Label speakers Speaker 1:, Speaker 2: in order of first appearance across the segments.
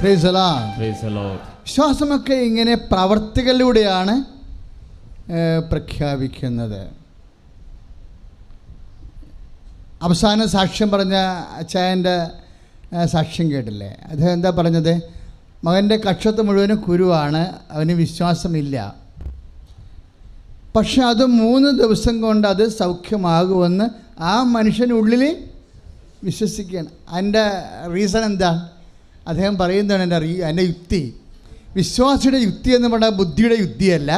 Speaker 1: Price the Lord. വിശ്വാസമൊക്കെ ഇങ്ങനെ പ്രവർത്തികളിലൂടെയാണ് പ്രഖ്യാപിക്കുന്നത്. അവസാനം സാക്ഷ്യം പറഞ്ഞ അച്ചായൻ്റെ സാക്ഷ്യം കേട്ടില്ലേ? അദ്ദേഹം എന്താ പറഞ്ഞത്? മകൻ്റെ കക്ഷത്ത് മുഴുവനും കുരുവാണ്, അവന് വിശ്വാസമില്ല. പക്ഷെ അത് 3 ദിവസം കൊണ്ട് അത് സൗഖ്യമാകുമെന്ന് ആ മനുഷ്യനുള്ളിൽ വിശ്വസിക്കുകയാണ്. അതിൻ്റെ റീസൺ എന്താ? അദ്ദേഹം പറയുന്നതാണ് എൻ്റെ യുക്തി. വിശ്വാസിയുടെ യുക്തി എന്ന് പറഞ്ഞാൽ ബുദ്ധിയുടെ യുക്തിയല്ല,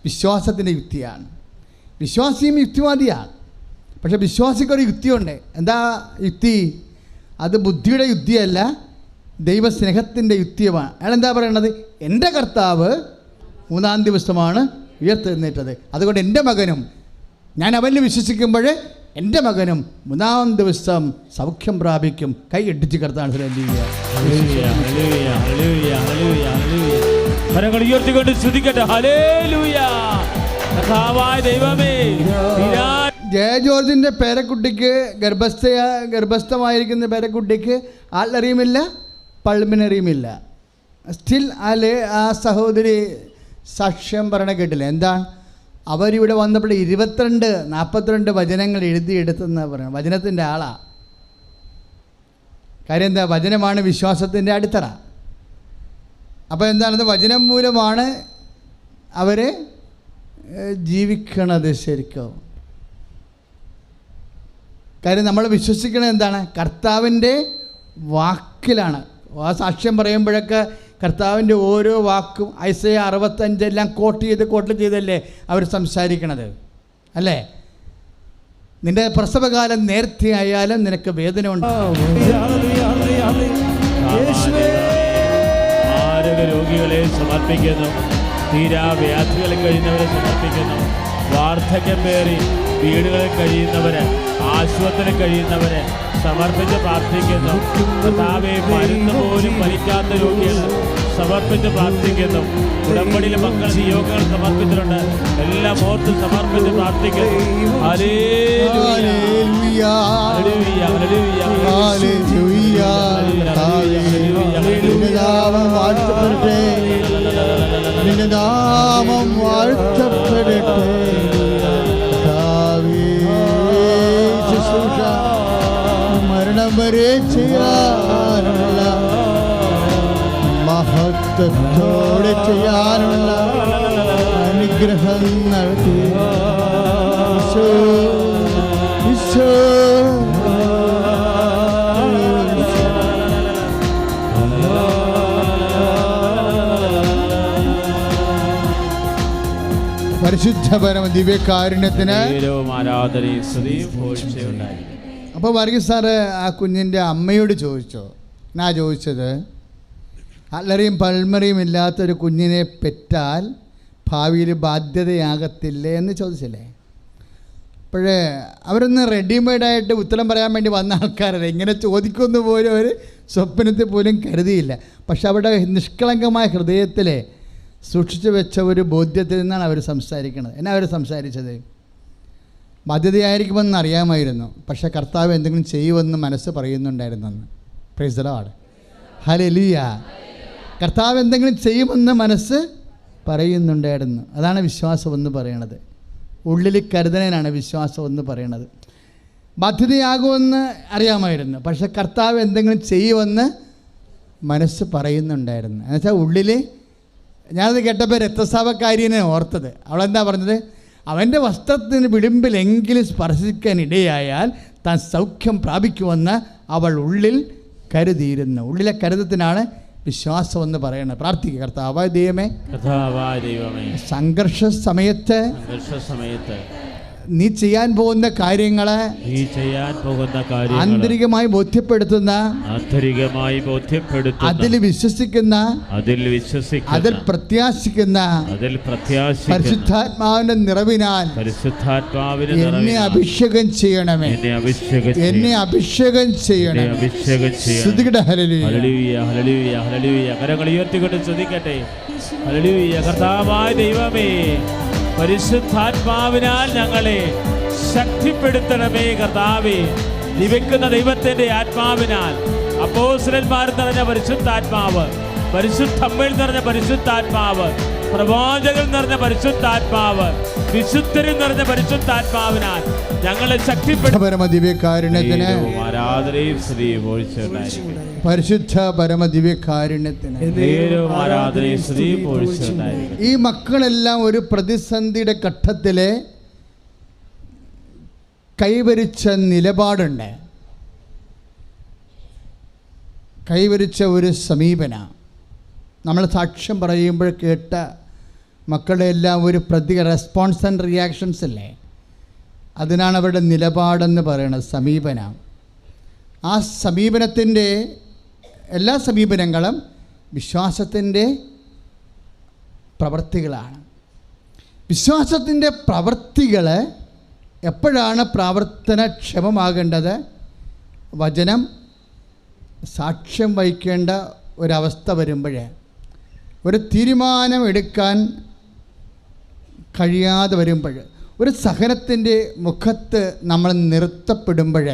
Speaker 1: വിശ്വാസത്തിൻ്റെ യുക്തിയാണ്. വിശ്വാസിയും യുക്തിവാദിയാണ്. പക്ഷെ വിശ്വാസിക്കൊരു യുക്തിയുണ്ട്. എന്താ യുക്തി? അത് ബുദ്ധിയുടെ യുക്തിയല്ല, ദൈവസ്നേഹത്തിൻ്റെ യുക്തിയുമാണ്. അയാൾ എന്താ പറയണത്? എൻ്റെ കർത്താവ് 3-ാം ദിവസമാണ് ഉയർത്തെഴുന്നേറ്റത്, അതുകൊണ്ട് എൻ്റെ മകനും, ഞാൻ അവനിൽ വിശ്വസിക്കുമ്പോൾ എൻ്റെ മകനും 3-ാം ദിവസം സൗഖ്യം പ്രാപിക്കും. കൈ ഇടിച്ച് കർത്താൻ ജയ ജോർജിൻ്റെ പേരക്കുട്ടിക്ക് ഗർഭസ്ഥമായിരിക്കുന്ന പേരക്കുട്ടിക്ക് ആൾറിയുമില്ല, പൾമിനറിയുമില്ല. സ്റ്റിൽ ആ സഹോദരി സാക്ഷ്യം പറയണ കേട്ടില്ല. എന്താണ്? അവരിവിടെ വന്നപ്പോൾ 42 വചനങ്ങൾ എഴുതിയെടുത്തെന്നാണ് പറയുന്നത്. വചനത്തിൻ്റെ ആളാണ്. കാര്യം എന്താ? വചനമാണ് വിശ്വാസത്തിൻ്റെ അടിത്തറ. അപ്പോൾ എന്താണത്? വചനം മൂലമാണ് അവർ ജീവിക്കണത് ശരിക്കും. കാര്യം നമ്മൾ വിശ്വസിക്കണത് എന്താണ്? കർത്താവിൻ്റെ വാക്കിലാണ്. ആ സാക്ഷ്യം പറയുമ്പോഴൊക്കെ കർത്താവിൻ്റെ ഓരോ വാക്കും ഐസയ 65 എല്ലാം കോട്ട് ചെയ്തല്ലേ അവർ സംസാരിക്കണത്, അല്ലേ? നിൻ്റെ പ്രസവകാലം നേരത്തെ ആയാലും നിനക്ക് വേദന ഉണ്ട്.
Speaker 2: രോഗികളെ സമർപ്പിക്കുന്നു, തീരാവ്യാധികളിൽ കഴിയുന്നവരെ സമർപ്പിക്കുന്നു, വാർദ്ധക്യം പേറി വീടുകളിൽ കഴിയുന്നവരെ, ആശുപത്രിയിൽ കഴിയുന്നവരെ സമർപ്പിച്ച് പ്രാർത്ഥിക്കുന്നു. കർത്താവേ, മരുന്ന് പോലും ഫലിക്കാത്ത രോഗികൾ സമർപ്പിച്ച് പ്രാർത്ഥിക്കുന്നു. ഉടമ്പടിയിലെ മക്കൾ നിയോഗങ്ങൾ സമർപ്പിച്ചിട്ടുണ്ട്, എല്ലാം ഓർത്ത് സമർപ്പിച്ച് പ്രാർത്ഥിക്കുന്നു.
Speaker 1: നിന്റെ നാമം വാഴ്ത്തപ്പെടട്ടെ. ശുശ്രൂഷ മരണം വരെ ചെയ്യാനുള്ള, മഹത്വത്തോടെ ചെയ്യാനുള്ള അനുഗ്രഹം നൽകി. പരിശുദ്ധ പരമ ദിവ്യകാരുണ്യത്തിന്. അപ്പോൾ വർഗീസ് സാറ് ആ കുഞ്ഞിൻ്റെ അമ്മയോട് ചോദിച്ചോ? ഞാൻ ചോദിച്ചത്, അല്ലറിയും പൾമറിയും ഇല്ലാത്തൊരു കുഞ്ഞിനെ പെറ്റാൽ ഭാവിയിൽ ബാധ്യതയാകത്തില്ലേ എന്ന് ചോദിച്ചില്ലേ? അപ്പോഴേ അവരൊന്ന് റെഡിമെയ്ഡായിട്ട് ഉത്തരം പറയാൻ വേണ്ടി വന്ന ആൾക്കാരല്ല. ഇങ്ങനെ ചോദിക്കുമെന്ന് പോലും അവർ സ്വപ്നത്തിൽ പോലും കരുതിയില്ല. പക്ഷെ അവരുടെ നിഷ്കളങ്കമായ ഹൃദയത്തിലെ സൂക്ഷിച്ചു വെച്ച ഒരു ബോധ്യത്തിൽ നിന്നാണ് അവർ സംസാരിക്കുന്നത്. എന്നാ അവർ സംസാരിച്ചത്? ബാധ്യതയായിരിക്കുമെന്ന് അറിയാമായിരുന്നു, പക്ഷേ കർത്താവ് എന്തെങ്കിലും ചെയ്യുമെന്ന് മനസ്സ് പറയുന്നുണ്ടായിരുന്നെന്ന്. Praise the lord. ഹല്ലേലൂയ. കർത്താവ് എന്തെങ്കിലും ചെയ്യുമെന്ന് മനസ്സ് പറയുന്നുണ്ടായിരുന്നു. അതാണ് വിശ്വാസം എന്ന് പറയണത്. ഉള്ളിൽ കരുതനാണ് വിശ്വാസം എന്ന് പറയണത്. ബാധ്യതയാകുമെന്ന് അറിയാമായിരുന്നു, പക്ഷേ കർത്താവ് എന്തെങ്കിലും ചെയ്യുമെന്ന് മനസ്സ് പറയുന്നുണ്ടായിരുന്നു. എന്നുവെച്ചാൽ ഉള്ളിൽ, ഞാനത് കേട്ടപ്പോൾ രക്തസ്രാവക്കാരിനെ ഓർത്തത്. അവളെന്താ പറഞ്ഞത്? അവൻ്റെ വസ്ത്രത്തിന് വിളിമ്പിലെങ്കിലും സ്പർശിക്കാൻ ഇടയായാൽ താൻ സൗഖ്യം പ്രാപിക്കുമെന്ന് അവൾ ഉള്ളിൽ കരുതിയിരുന്നു. ഉള്ളിലെ കരുതത്തിനാണ് വിശ്വാസം എന്ന് പറയുന്നത്. പ്രാർത്ഥിക്കുക. കർത്താവായ ദൈവമേ, സംഘർഷ സമയത്ത് നീ ചെയ്യാൻ പോകുന്ന കാര്യങ്ങളെ ആന്തരികമായി ബോധ്യപ്പെടുത്തുന്ന, അതിൽ വിശ്വസിക്കുന്ന, അതിൽ പ്രത്യാശിക്കുന്ന പരിശുദ്ധാത്മാവിന്റെ നിറവിനാൽ എന്നെ അഭിഷേകം ചെയ്യണമേ. എന്നെ അഭിഷേകം ചെയ്യണമേ.
Speaker 2: കരങ്ങൾ ഉയർത്തിക്കൊണ്ട് സ്തുതിക്കട്ടെ. ഹല്ലേലൂയ. കർത്താവായ ദൈവമേ, പരിശുദ്ധാത്മാവിനാൽ ഞങ്ങളെ ശക്തിപ്പെടുത്തണമേ കർത്താവേ. ജീവിക്കുന്ന ദൈവത്തിൻ്റെ ആത്മാവിനാൽ, അപ്പോസ്തലന്മാർ നിറഞ്ഞ പരിശുദ്ധാത്മാവ് പരിശുദ്ധമ്മയിൽ നിറഞ്ഞ പരിശുദ്ധാത്മാവ്, പ്രവാചകൻ നിറഞ്ഞ പരിശുദ്ധാത്മാവ്, വിശുദ്ധരിൽ നിറഞ്ഞ പരിശുദ്ധാത്മാവിനാൽ ഞങ്ങളെ ശക്തിപ്പെടുത്തി
Speaker 1: പരമദിവ്യകാരുണ്യത്തിന്
Speaker 2: ആരാധനയും സ്തുതിയും ഒഴിച്ചുണ്ടായിരിക്കും.
Speaker 1: പരിശുദ്ധ പരമദിവ്യകാരുണ്യത്തിന്
Speaker 2: ആരാധനയും സ്തുതിയും ഒഴിച്ചുണ്ടായിരിക്കും.
Speaker 1: ഈ മക്കളെല്ലാം ഒരു പ്രതിസന്ധിയുടെ ഘട്ടത്തിലെ കൈവരിച്ച നിലപാടുണ്ട്, കൈവരിച്ച ഒരു സമീപന. നമ്മൾ സാക്ഷ്യം പറയുമ്പോൾ കേട്ട മക്കളുടെ എല്ലാം ഒരു റെസ്പോൺസ് ആൻഡ് റിയാക്ഷൻസ് അല്ലേ, അതിനാണ് അവരുടെ നിലപാടെന്ന് പറയുന്നത്, സമീപനം. ആ സമീപനത്തിൻ്റെ എല്ലാ സമീപനങ്ങളും വിശ്വാസത്തിൻ്റെ പ്രവൃത്തികളാണ്. വിശ്വാസത്തിൻ്റെ പ്രവൃത്തികൾ എപ്പോഴാണ് പ്രവർത്തനക്ഷമമാകേണ്ടത്? വചനം സാക്ഷ്യം വഹിക്കേണ്ട ഒരവസ്ഥ വരുമ്പോൾ, ഒരു തീരുമാനം എടുക്കാൻ കഴിയാതെ വരുമ്പോൾ, ഒരു സഹനത്തിൻ്റെ മുഖത്ത് നമ്മൾ നിർത്തപ്പെടുമ്പോൾ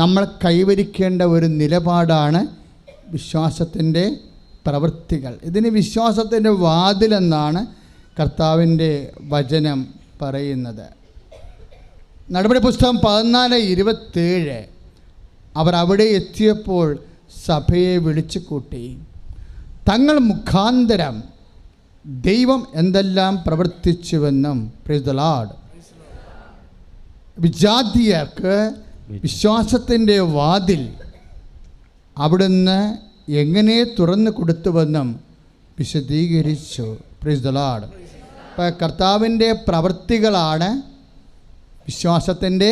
Speaker 1: നമ്മൾ കൈവരിക്കേണ്ട ഒരു നിലപാടാണ് വിശ്വാസത്തിൻ്റെ പ്രവൃത്തികൾ. ഇതിന് വിശ്വാസത്തിൻ്റെ വാതിലെന്നാണ് കർത്താവിൻ്റെ വചനം പറയുന്നത്. നടപടി പുസ്തകം 14:27. അവർ അവിടെ എത്തിയപ്പോൾ സഭയെ വിളിച്ചു കൂട്ടി, തങ്ങൾ മുഖാന്തരം ദൈവം എന്തെല്ലാം പ്രവർത്തിച്ചുവെന്നും. Praise the lord. വിജാതീയർക്ക് വിശ്വാസത്തിൻ്റെ വാതിൽ അവിടുന്ന് എങ്ങനെ തുറന്നു കൊടുത്തുവെന്നും വിശദീകരിച്ചു. Praise the lord. അപ്പോൾ കർത്താവിൻ്റെ പ്രവൃത്തികളാണ് വിശ്വാസത്തിൻ്റെ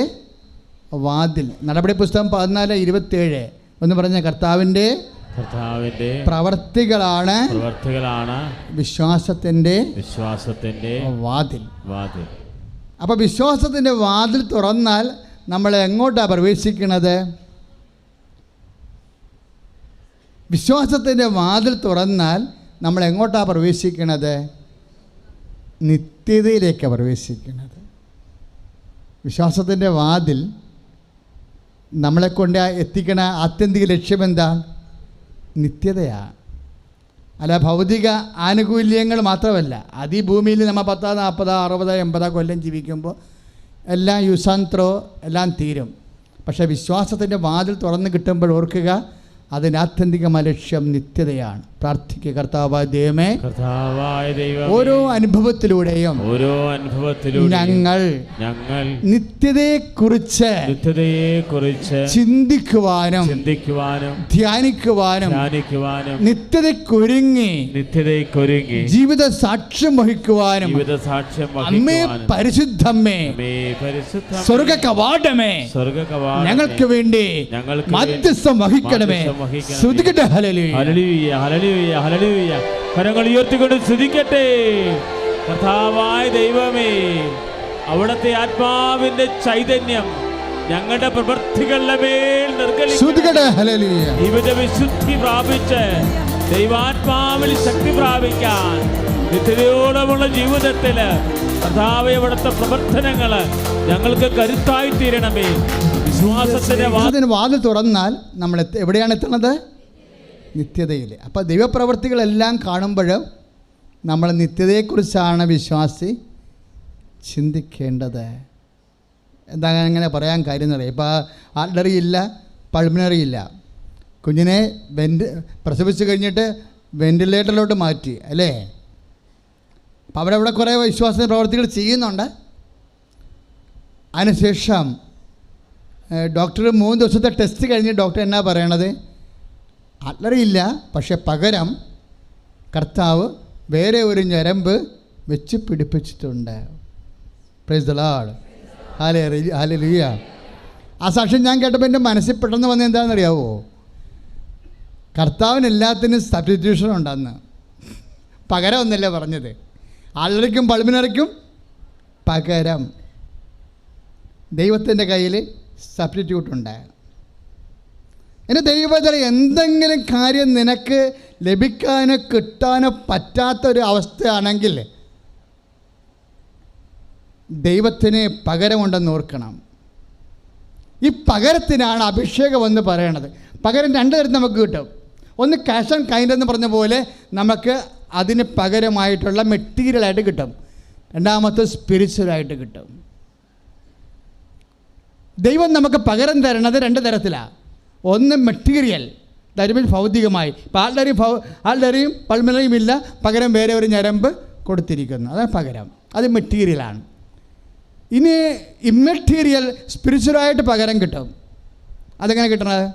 Speaker 1: വാതിൽ. നടപടി പുസ്തകം 14:27 എന്ന് പറഞ്ഞ കർത്താവിൻ്റെ പ്രവൃത്തികളാണ് വിശ്വാസത്തിൻ്റെ വാതിൽ. അപ്പോൾ വിശ്വാസത്തിൻ്റെ വാതിൽ തുറന്നാൽ നമ്മൾ എങ്ങോട്ടാണ് പ്രവേശിക്കുന്നത്? വിശ്വാസത്തിൻ്റെ വാതിൽ തുറന്നാൽ നമ്മൾ എങ്ങോട്ടാണ് പ്രവേശിക്കുന്നത്? നിത്യതയിലേക്കാണ് പ്രവേശിക്കുന്നത്. വിശ്വാസത്തിൻ്റെ വാതിൽ നമ്മളെ കൊണ്ട് എത്തിക്കണ ആത്യന്തിക ലക്ഷ്യം എന്താ? നിത്യതയാണ്. അല്ല ഭൗതിക ആനുകൂല്യങ്ങൾ മാത്രമല്ല. അത് ഈ ഭൂമിയിൽ നമ്മൾ 10, 40, 60, 80 കൊല്ലം ജീവിക്കുമ്പോൾ എല്ലാം യുസാന്ത്രോ എല്ലാം തീരും. പക്ഷേ വിശ്വാസത്തിൻ്റെ വാതിൽ തുറന്ന് കിട്ടുമ്പോൾ ഓർക്കുക, അതിന് ആത്യന്തികമായ ലക്ഷ്യം നിത്യതയാണ്. പ്രാർത്ഥിക്കുക, കർത്താവായ ദൈവമേ, ഓരോ അനുഭവത്തിലൂടെയും ഞങ്ങൾ നിത്യതയെക്കുറിച്ച് ചിന്തിക്കുവാനും ധ്യാനിക്കുവാനും നിത്യതയ്ക്കൊരുങ്ങി ജീവിത സാക്ഷ്യം വഹിക്കുവാനും അമ്മേ പരിശുദ്ധമ്മേ സ്വർഗ കവാടമേ ഞങ്ങൾക്ക് വേണ്ടി മധ്യസ്ഥം വഹിക്കണമേ. സ്തുതിക്കട്ടെ. Hallelujah,
Speaker 2: hallelujah, hallelujah. കരങ്ങൾ ഉയർത്തിക്കൊണ്ട് സ്തുതിക്കട്ടെ. കർത്താവായ ദൈവമേ, അവിടുത്തെ ആത്മാവിന്റെ ചൈതന്യം ഞങ്ങളുടെ പ്രവൃത്തികളുടെ മേൽ ജീവിത വിശുദ്ധി പ്രാപിച്ച് ദൈവാത്മാവിൽ ശക്തി പ്രാപിക്കാൻ നിത്യതയോളമുള്ള ജീവിതത്തില് കർത്താവേ അവിടുത്തെ പ്രവർത്തനങ്ങള് ഞങ്ങൾക്ക് കരുത്തായി തീരണമേ. വിശ്വാസത്തിന്റെ
Speaker 1: വാതിൽ തുറന്നാൽ നമ്മൾ എവിടെയാണ് എത്തുന്നത്? നിത്യതയിൽ. അപ്പോൾ ദൈവപ്രവർത്തികളെല്ലാം കാണുമ്പോഴും നമ്മൾ നിത്യതയെക്കുറിച്ചാണ് വിശ്വാസി ചിന്തിക്കേണ്ടത്. എന്താ അങ്ങനെ പറയാൻ കാര്യം എന്ന് പറയാം. ഇപ്പോൾ ആർട്ടറി ഇല്ല, പൾമിനറി ഇല്ല. കുഞ്ഞിനെ പ്രസവിച്ച് കഴിഞ്ഞിട്ട് വെന്റിലേറ്ററിലോട്ട് മാറ്റി അല്ലേ? അപ്പോൾ അവിടെ കുറേ വിശ്വാസ പ്രവർത്തികൾ ചെയ്യുന്നുണ്ട്. അതിനുശേഷം ഡോക്ടർ 3 ദിവസത്തെ ടെസ്റ്റ് കഴിഞ്ഞ് ഡോക്ടർ എന്നാ പറയണത്? ആർട്ടറിയില്ല, പക്ഷെ പകരം കർത്താവ് വേറെ ഒരു ഞരമ്പ് വെച്ച് പിടിപ്പിച്ചിട്ടുണ്ട്. Price the lord. ഹല്ലേലൂയ. ആ സാക്ഷ്യം ഞാൻ കേട്ടപ്പോൾ എൻ്റെ മനസ്സിൽ പെട്ടെന്ന് വന്നത് എന്താണെന്നറിയാവോ? കർത്താവിന് എല്ലാത്തിനും സബ്സ്റ്റിറ്റ്യൂഷൻ ഉണ്ടെന്ന്. പകരം ഒന്നല്ലേ പറഞ്ഞത്? ആൾറിക്കും പൾമിനറിക്കും പകരം ദൈവത്തിൻ്റെ കയ്യിൽ സബ്സ്റ്റിറ്റ്യൂട്ട് ഉണ്ട്. എൻ്റെ ദൈവത്തിൽ എന്തെങ്കിലും കാര്യം നിനക്ക് ലഭിക്കാനോ കിട്ടാനോ പറ്റാത്തൊരു അവസ്ഥയാണെങ്കിൽ ദൈവത്തിന് പകരമുണ്ടെന്ന് ഓർക്കണം. ഈ പകരത്തിനാണ് അഭിഷേകം എന്ന് പറയണത്. പകരം 2 തരത്തിൽ നമുക്ക് കിട്ടും. ഒന്ന് ക്യാഷ് ആൻഡ് കൈൻഡ് എന്ന് പറഞ്ഞ പോലെ നമുക്ക് അതിന് പകരമായിട്ടുള്ള മെറ്റീരിയലായിട്ട് കിട്ടും. രണ്ടാമത്തെ സ്പിരിച്വലായിട്ട് കിട്ടും. ദൈവം നമുക്ക് പകരം തരണത് 2 തരത്തിലാണ്. ഒന്ന് മെറ്റീരിയൽ, ദാറ്റ് മീൻസ് ഭൗതികമായി. ഇപ്പോൾ ആളുടെയും പൾമിനറിയും ഇല്ല, പകരം വേറെ ഒരു ഞരമ്പ് കൊടുത്തിരിക്കുന്നു, അതാണ് പകരം. അത് മെറ്റീരിയലാണ്. ഇനി ഇമ്മെറ്റീരിയൽ സ്പിരിച്വലായിട്ട് പകരം കിട്ടും. അതെങ്ങനെ കിട്ടണത്?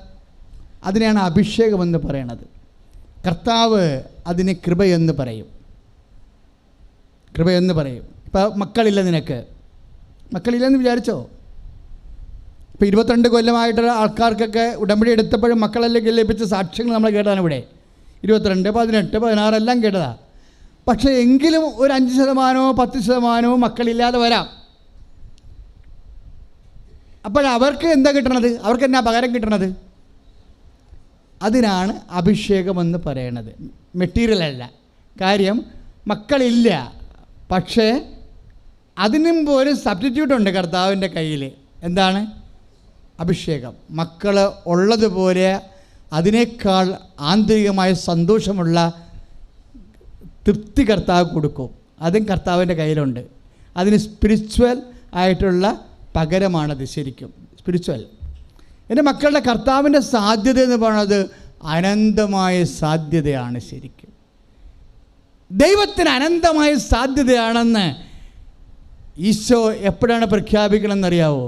Speaker 1: അതിനെയാണ് അഭിഷേകമെന്ന് പറയണത്. കർത്താവ് അതിന് കൃപയെന്ന് പറയും. കൃപയെന്ന് പറയും. ഇപ്പോൾ മക്കളില്ല, മക്കളില്ലെന്ന് വിചാരിച്ചോ? ഇപ്പോൾ 22 കൊല്ലമായിട്ടുള്ള ആൾക്കാർക്കൊക്കെ ഉടമ്പടി എടുത്തപ്പോഴും മക്കളെല്ലാം ലഭിച്ച സാക്ഷ്യങ്ങൾ നമ്മൾ കേട്ടതാണ്. ഇവിടെ 22, 18, 16 എല്ലാം കേട്ടതാണ്. പക്ഷേ എങ്കിലും ഒരു 5%, 10% മക്കളില്ലാതെ വരാം. അപ്പോഴവർക്ക് എന്താ കിട്ടണത്? അവർക്ക് എന്നാ പകരം കിട്ടണത്? അതിനാണ് അഭിഷേകമെന്ന് പറയണത്, മെറ്റീരിയൽ അല്ല. കാര്യം മക്കളില്ല, പക്ഷേ അതിനും ഒരു സബ്സ്റ്റിറ്റ്യൂട്ട് ഉണ്ട് കർത്താവിൻ്റെ കയ്യിൽ. എന്താണ്? അഭിഷേകം. മക്കൾ ഉള്ളതുപോലെ അതിനേക്കാൾ ആന്തരികമായ സന്തോഷമുള്ള തൃപ്തി കർത്താവ് കൊടുക്കും. അതും കർത്താവിൻ്റെ കയ്യിലുണ്ട്. അതിന് സ്പിരിച്വൽ ആയിട്ടുള്ള പകരമാണത്. ശരിക്കും സ്പിരിച്വൽ. എൻ്റെ മക്കളുടെ കർത്താവിൻ്റെ സാധ്യത എന്ന് പറയുന്നത് അനന്തമായ സാധ്യതയാണ്. ശരിക്കും ദൈവത്തിന് അനന്തമായ സാധ്യതയാണെന്ന് ഈശോ എപ്പോഴാണ് പ്രഖ്യാപിക്കണമെന്നറിയാവോ?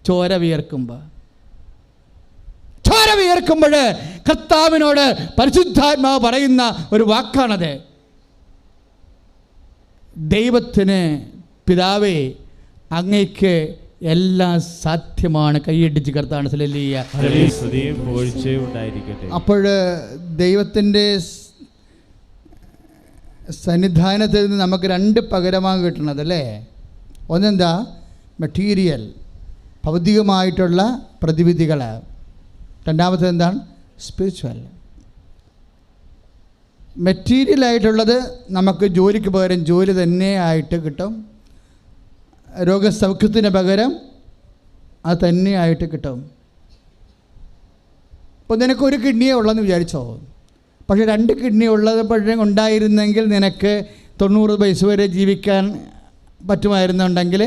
Speaker 1: ചോര വിയർക്കുമ്പോൾ കർത്താവിനോട് പരിശുദ്ധാത്മാവ് പറയുന്ന ഒരു വാക്കാണത്. ദൈവത്തിന്, പിതാവേ, അങ്ങയ്ക്ക് എല്ലാം സാധ്യമാണ്. കൈയടിച്ച് കർത്താവ് അപ്പോൾ ദൈവത്തിൻ്റെ സന്നിധാനത്തിൽ നിന്ന് നമുക്ക് 2 പകരമാണ് കിട്ടണത് അല്ലേ? ഒന്നെന്താ? മെറ്റീരിയൽ, ഭൗതികമായിട്ടുള്ള പ്രതിവിധികൾ. രണ്ടാമത്തേത് എന്താണ്? സ്പിരിച്വൽ. മെറ്റീരിയലായിട്ടുള്ളത് നമുക്ക് ജോലിക്ക് പകരം ജോലി തന്നെ ആയിട്ട് കിട്ടും. രോഗസൗഖ്യത്തിന് പകരം അത് തന്നെയായിട്ട് കിട്ടും. ഇപ്പോൾ നിനക്ക് 1 കിഡ്നിയേ ഉള്ളതെന്ന് വിചാരിച്ചോ? പക്ഷേ 2 കിഡ്നി ഉണ്ടായിരുന്നെങ്കിൽ നിനക്ക് 90 വയസ്സ് വരെ ജീവിക്കാൻ പറ്റുമായിരുന്നുണ്ടെങ്കിൽ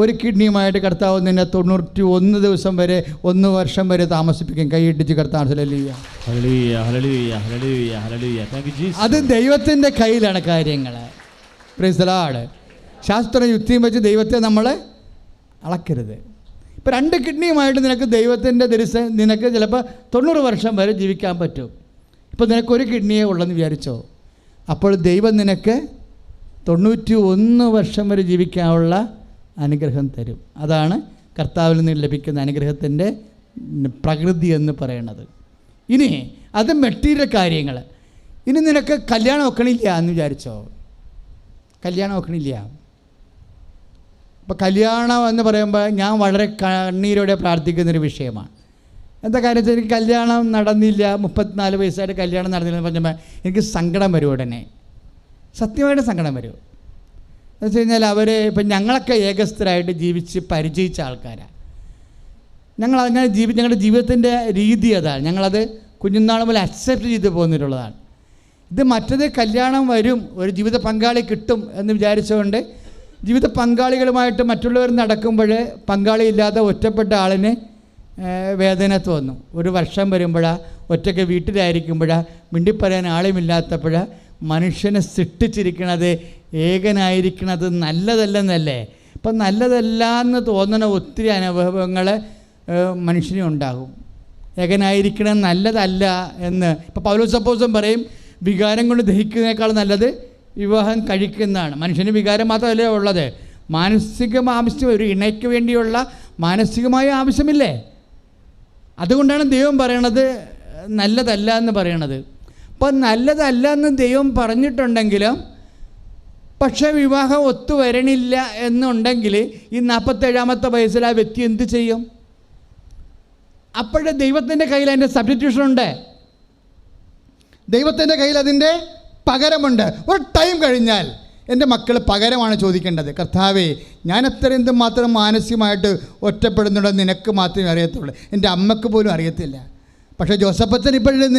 Speaker 1: 1 കിഡ്നിയുമായിട്ട് കർത്താവ് നിന്നെ 91 ദിവസം വരെ, 1 വർഷം വരെ താമസിപ്പിക്കും. കൈയിട്ടിച്ച് കർത്താവ്. അത് ദൈവത്തിൻ്റെ കയ്യിലാണ് കാര്യങ്ങൾ. Price the Lord. ശാസ്ത്ര യുക്തിയും വെച്ച് ദൈവത്തെ നമ്മൾ അളക്കരുത്. ഇപ്പോൾ 2 കിഡ്നിയുമായിട്ട് നിനക്ക് ദൈവത്തിൻ്റെ നിനക്ക് ചിലപ്പോൾ 90 വർഷം വരെ ജീവിക്കാൻ പറ്റും. ഇപ്പോൾ നിനക്ക് 1 കിഡ്നിയേ ഉള്ളെന്ന് വിചാരിച്ചോ? അപ്പോൾ ദൈവം നിനക്ക് 91 വർഷം വരെ ജീവിക്കാനുള്ള അനുഗ്രഹം തരും. അതാണ് കർത്താവിൽ നിന്ന് ലഭിക്കുന്ന അനുഗ്രഹത്തിൻ്റെ പ്രകൃതി എന്ന് പറയുന്നത്. ഇനി അത് മെറ്റീരിയൽ കാര്യങ്ങൾ. ഇനി നിനക്ക് കല്യാണം വെക്കണില്ല എന്ന് വിചാരിച്ചോ? കല്യാണം വെക്കണില്ല. അപ്പോൾ കല്യാണം എന്ന് പറയുമ്പോൾ ഞാൻ വളരെ കണ്ണീരോടെ പ്രാർത്ഥിക്കുന്നൊരു വിഷയമാണ്. എന്താ കാര്യം വെച്ചാൽ എനിക്ക് കല്യാണം നടന്നില്ല, 34 വയസ്സായിട്ട് കല്യാണം നടന്നില്ല എന്ന് പറഞ്ഞപ്പോൾ എനിക്ക് സങ്കടം വരും. ഉടനെ സത്യമായിട്ട് സങ്കടം വരും. എന്ന് വെച്ച് കഴിഞ്ഞാൽ ഇപ്പം ഞങ്ങളൊക്കെ ഏകസ്ഥരായിട്ട് ജീവിച്ച് പരിചയിച്ച ആൾക്കാരാണ്. ഞങ്ങളങ്ങനെ ഞങ്ങളുടെ ജീവിതത്തിൻ്റെ രീതി അതാണ്. ഞങ്ങളത് കുഞ്ഞുനാൾ മുതൽ അക്സെപ്റ്റ് ചെയ്ത് പോന്നിട്ടുള്ളതാണ്. ഇത് മറ്റത് കല്യാണം വരും, ഒരു ജീവിത പങ്കാളി കിട്ടും എന്ന് വിചാരിച്ചുകൊണ്ട് ജീവിത പങ്കാളികളുമായിട്ട് മറ്റുള്ളവർ നടക്കുമ്പോൾ പങ്കാളിയില്ലാതെ ഒറ്റപ്പെട്ട ആളിന് വേദന തോന്നും. 1 വർഷം വരുമ്പോഴാണ്, ഒറ്റയ്ക്ക് വീട്ടിലായിരിക്കുമ്പോഴാണ്, മിണ്ടിപ്പറയാൻ ആളുമില്ലാത്തപ്പോഴാണ് മനുഷ്യനെ സൃഷ്ടിച്ചിരിക്കണത് ഏകനായിരിക്കണത് നല്ലതല്ലെന്നല്ലേ. ഇപ്പം നല്ലതല്ല എന്ന് തോന്നുന്ന ഒത്തിരി അനുഭവങ്ങൾ മനുഷ്യനുണ്ടാകും. ഏകനായിരിക്കണം നല്ലതല്ല എന്ന് ഇപ്പോൾ പൗലോസ് അപ്പോസ്തലൻ പറയും, വികാരം കൊണ്ട് ദഹിക്കുന്നതിനേക്കാൾ നല്ലത് വിവാഹം കഴിക്കുന്നതാണ്. മനുഷ്യന് വികാരം മാത്രമല്ലേ ഉള്ളത്, മാനസിക ആവശ്യം, ഒരു ഇണയ്ക്ക് വേണ്ടിയുള്ള മാനസികമായ ആവശ്യമില്ലേ? അതുകൊണ്ടാണ് ദൈവം പറയണത് നല്ലതല്ല എന്ന് പറയണത്. അപ്പോൾ നല്ലതല്ല എന്ന് ദൈവം പറഞ്ഞിട്ടുണ്ടെങ്കിലും പക്ഷേ വിവാഹം ഒത്തുവരണില്ല എന്നുണ്ടെങ്കിൽ ഈ 47-ാമത്തെ വയസ്സിൽ ആ വ്യക്തി എന്ത് ചെയ്യും? അപ്പോഴേ ദൈവത്തിൻ്റെ കയ്യിൽ അതിൻ്റെ സബ്സ്റ്റിറ്റ്യൂഷൻ ഉണ്ട്. ദൈവത്തിൻ്റെ കയ്യിൽ അതിൻ്റെ പകരമുണ്ട്. ഒരു ടൈം കഴിഞ്ഞാൽ എൻ്റെ മക്കൾ പകരമാണ് ചോദിക്കേണ്ടത്. കർത്താവേ, ഞാൻ എത്രയെന്തും മാത്രം മാനസികമായിട്ട് ഒറ്റപ്പെടുന്നുണ്ടെന്ന് നിനക്ക് മാത്രമേ അറിയത്തുള്ളൂ, എൻ്റെ അമ്മക്ക് പോലും അറിയത്തില്ല. പക്ഷേ ജോസഫച്ചൻ ഇപ്പോഴും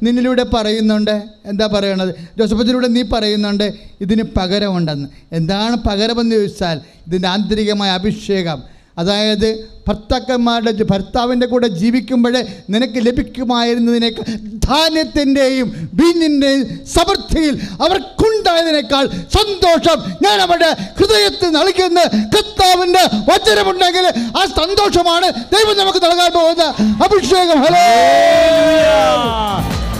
Speaker 1: നിന്നിലൂടെ പറയുന്നുണ്ട്. എന്താ പറയണത്? ജോസഫച്ചനിലൂടെ നീ പറയുന്നുണ്ട് ഇതിന് പകരമുണ്ടെന്ന്. എന്താണ് പകരമെന്ന് ചോദിച്ചാൽ ഇതിൻ്റെ ആന്തരികമായ അഭിഷേകം. അതായത് ഭർത്താവിൻ്റെ കൂടെ ജീവിക്കുമ്പോൾ നിനക്ക് ലഭിക്കുമായിരുന്നതിനേക്കാൾ ധാന്യത്തിൻ്റെയും വീഞ്ഞിൻ്റെയും സമൃദ്ധിയിൽ അവർക്കുണ്ടായതിനേക്കാൾ സന്തോഷം ഞാൻ അവരുടെ ഹൃദയത്തിൽ നൽകുന്ന കർത്താവിൻ്റെ വചനമുണ്ടെങ്കിൽ ആ സന്തോഷമാണ് ദൈവം നമുക്ക് നൽകാൻ പോകുന്ന അഭിഷേകം.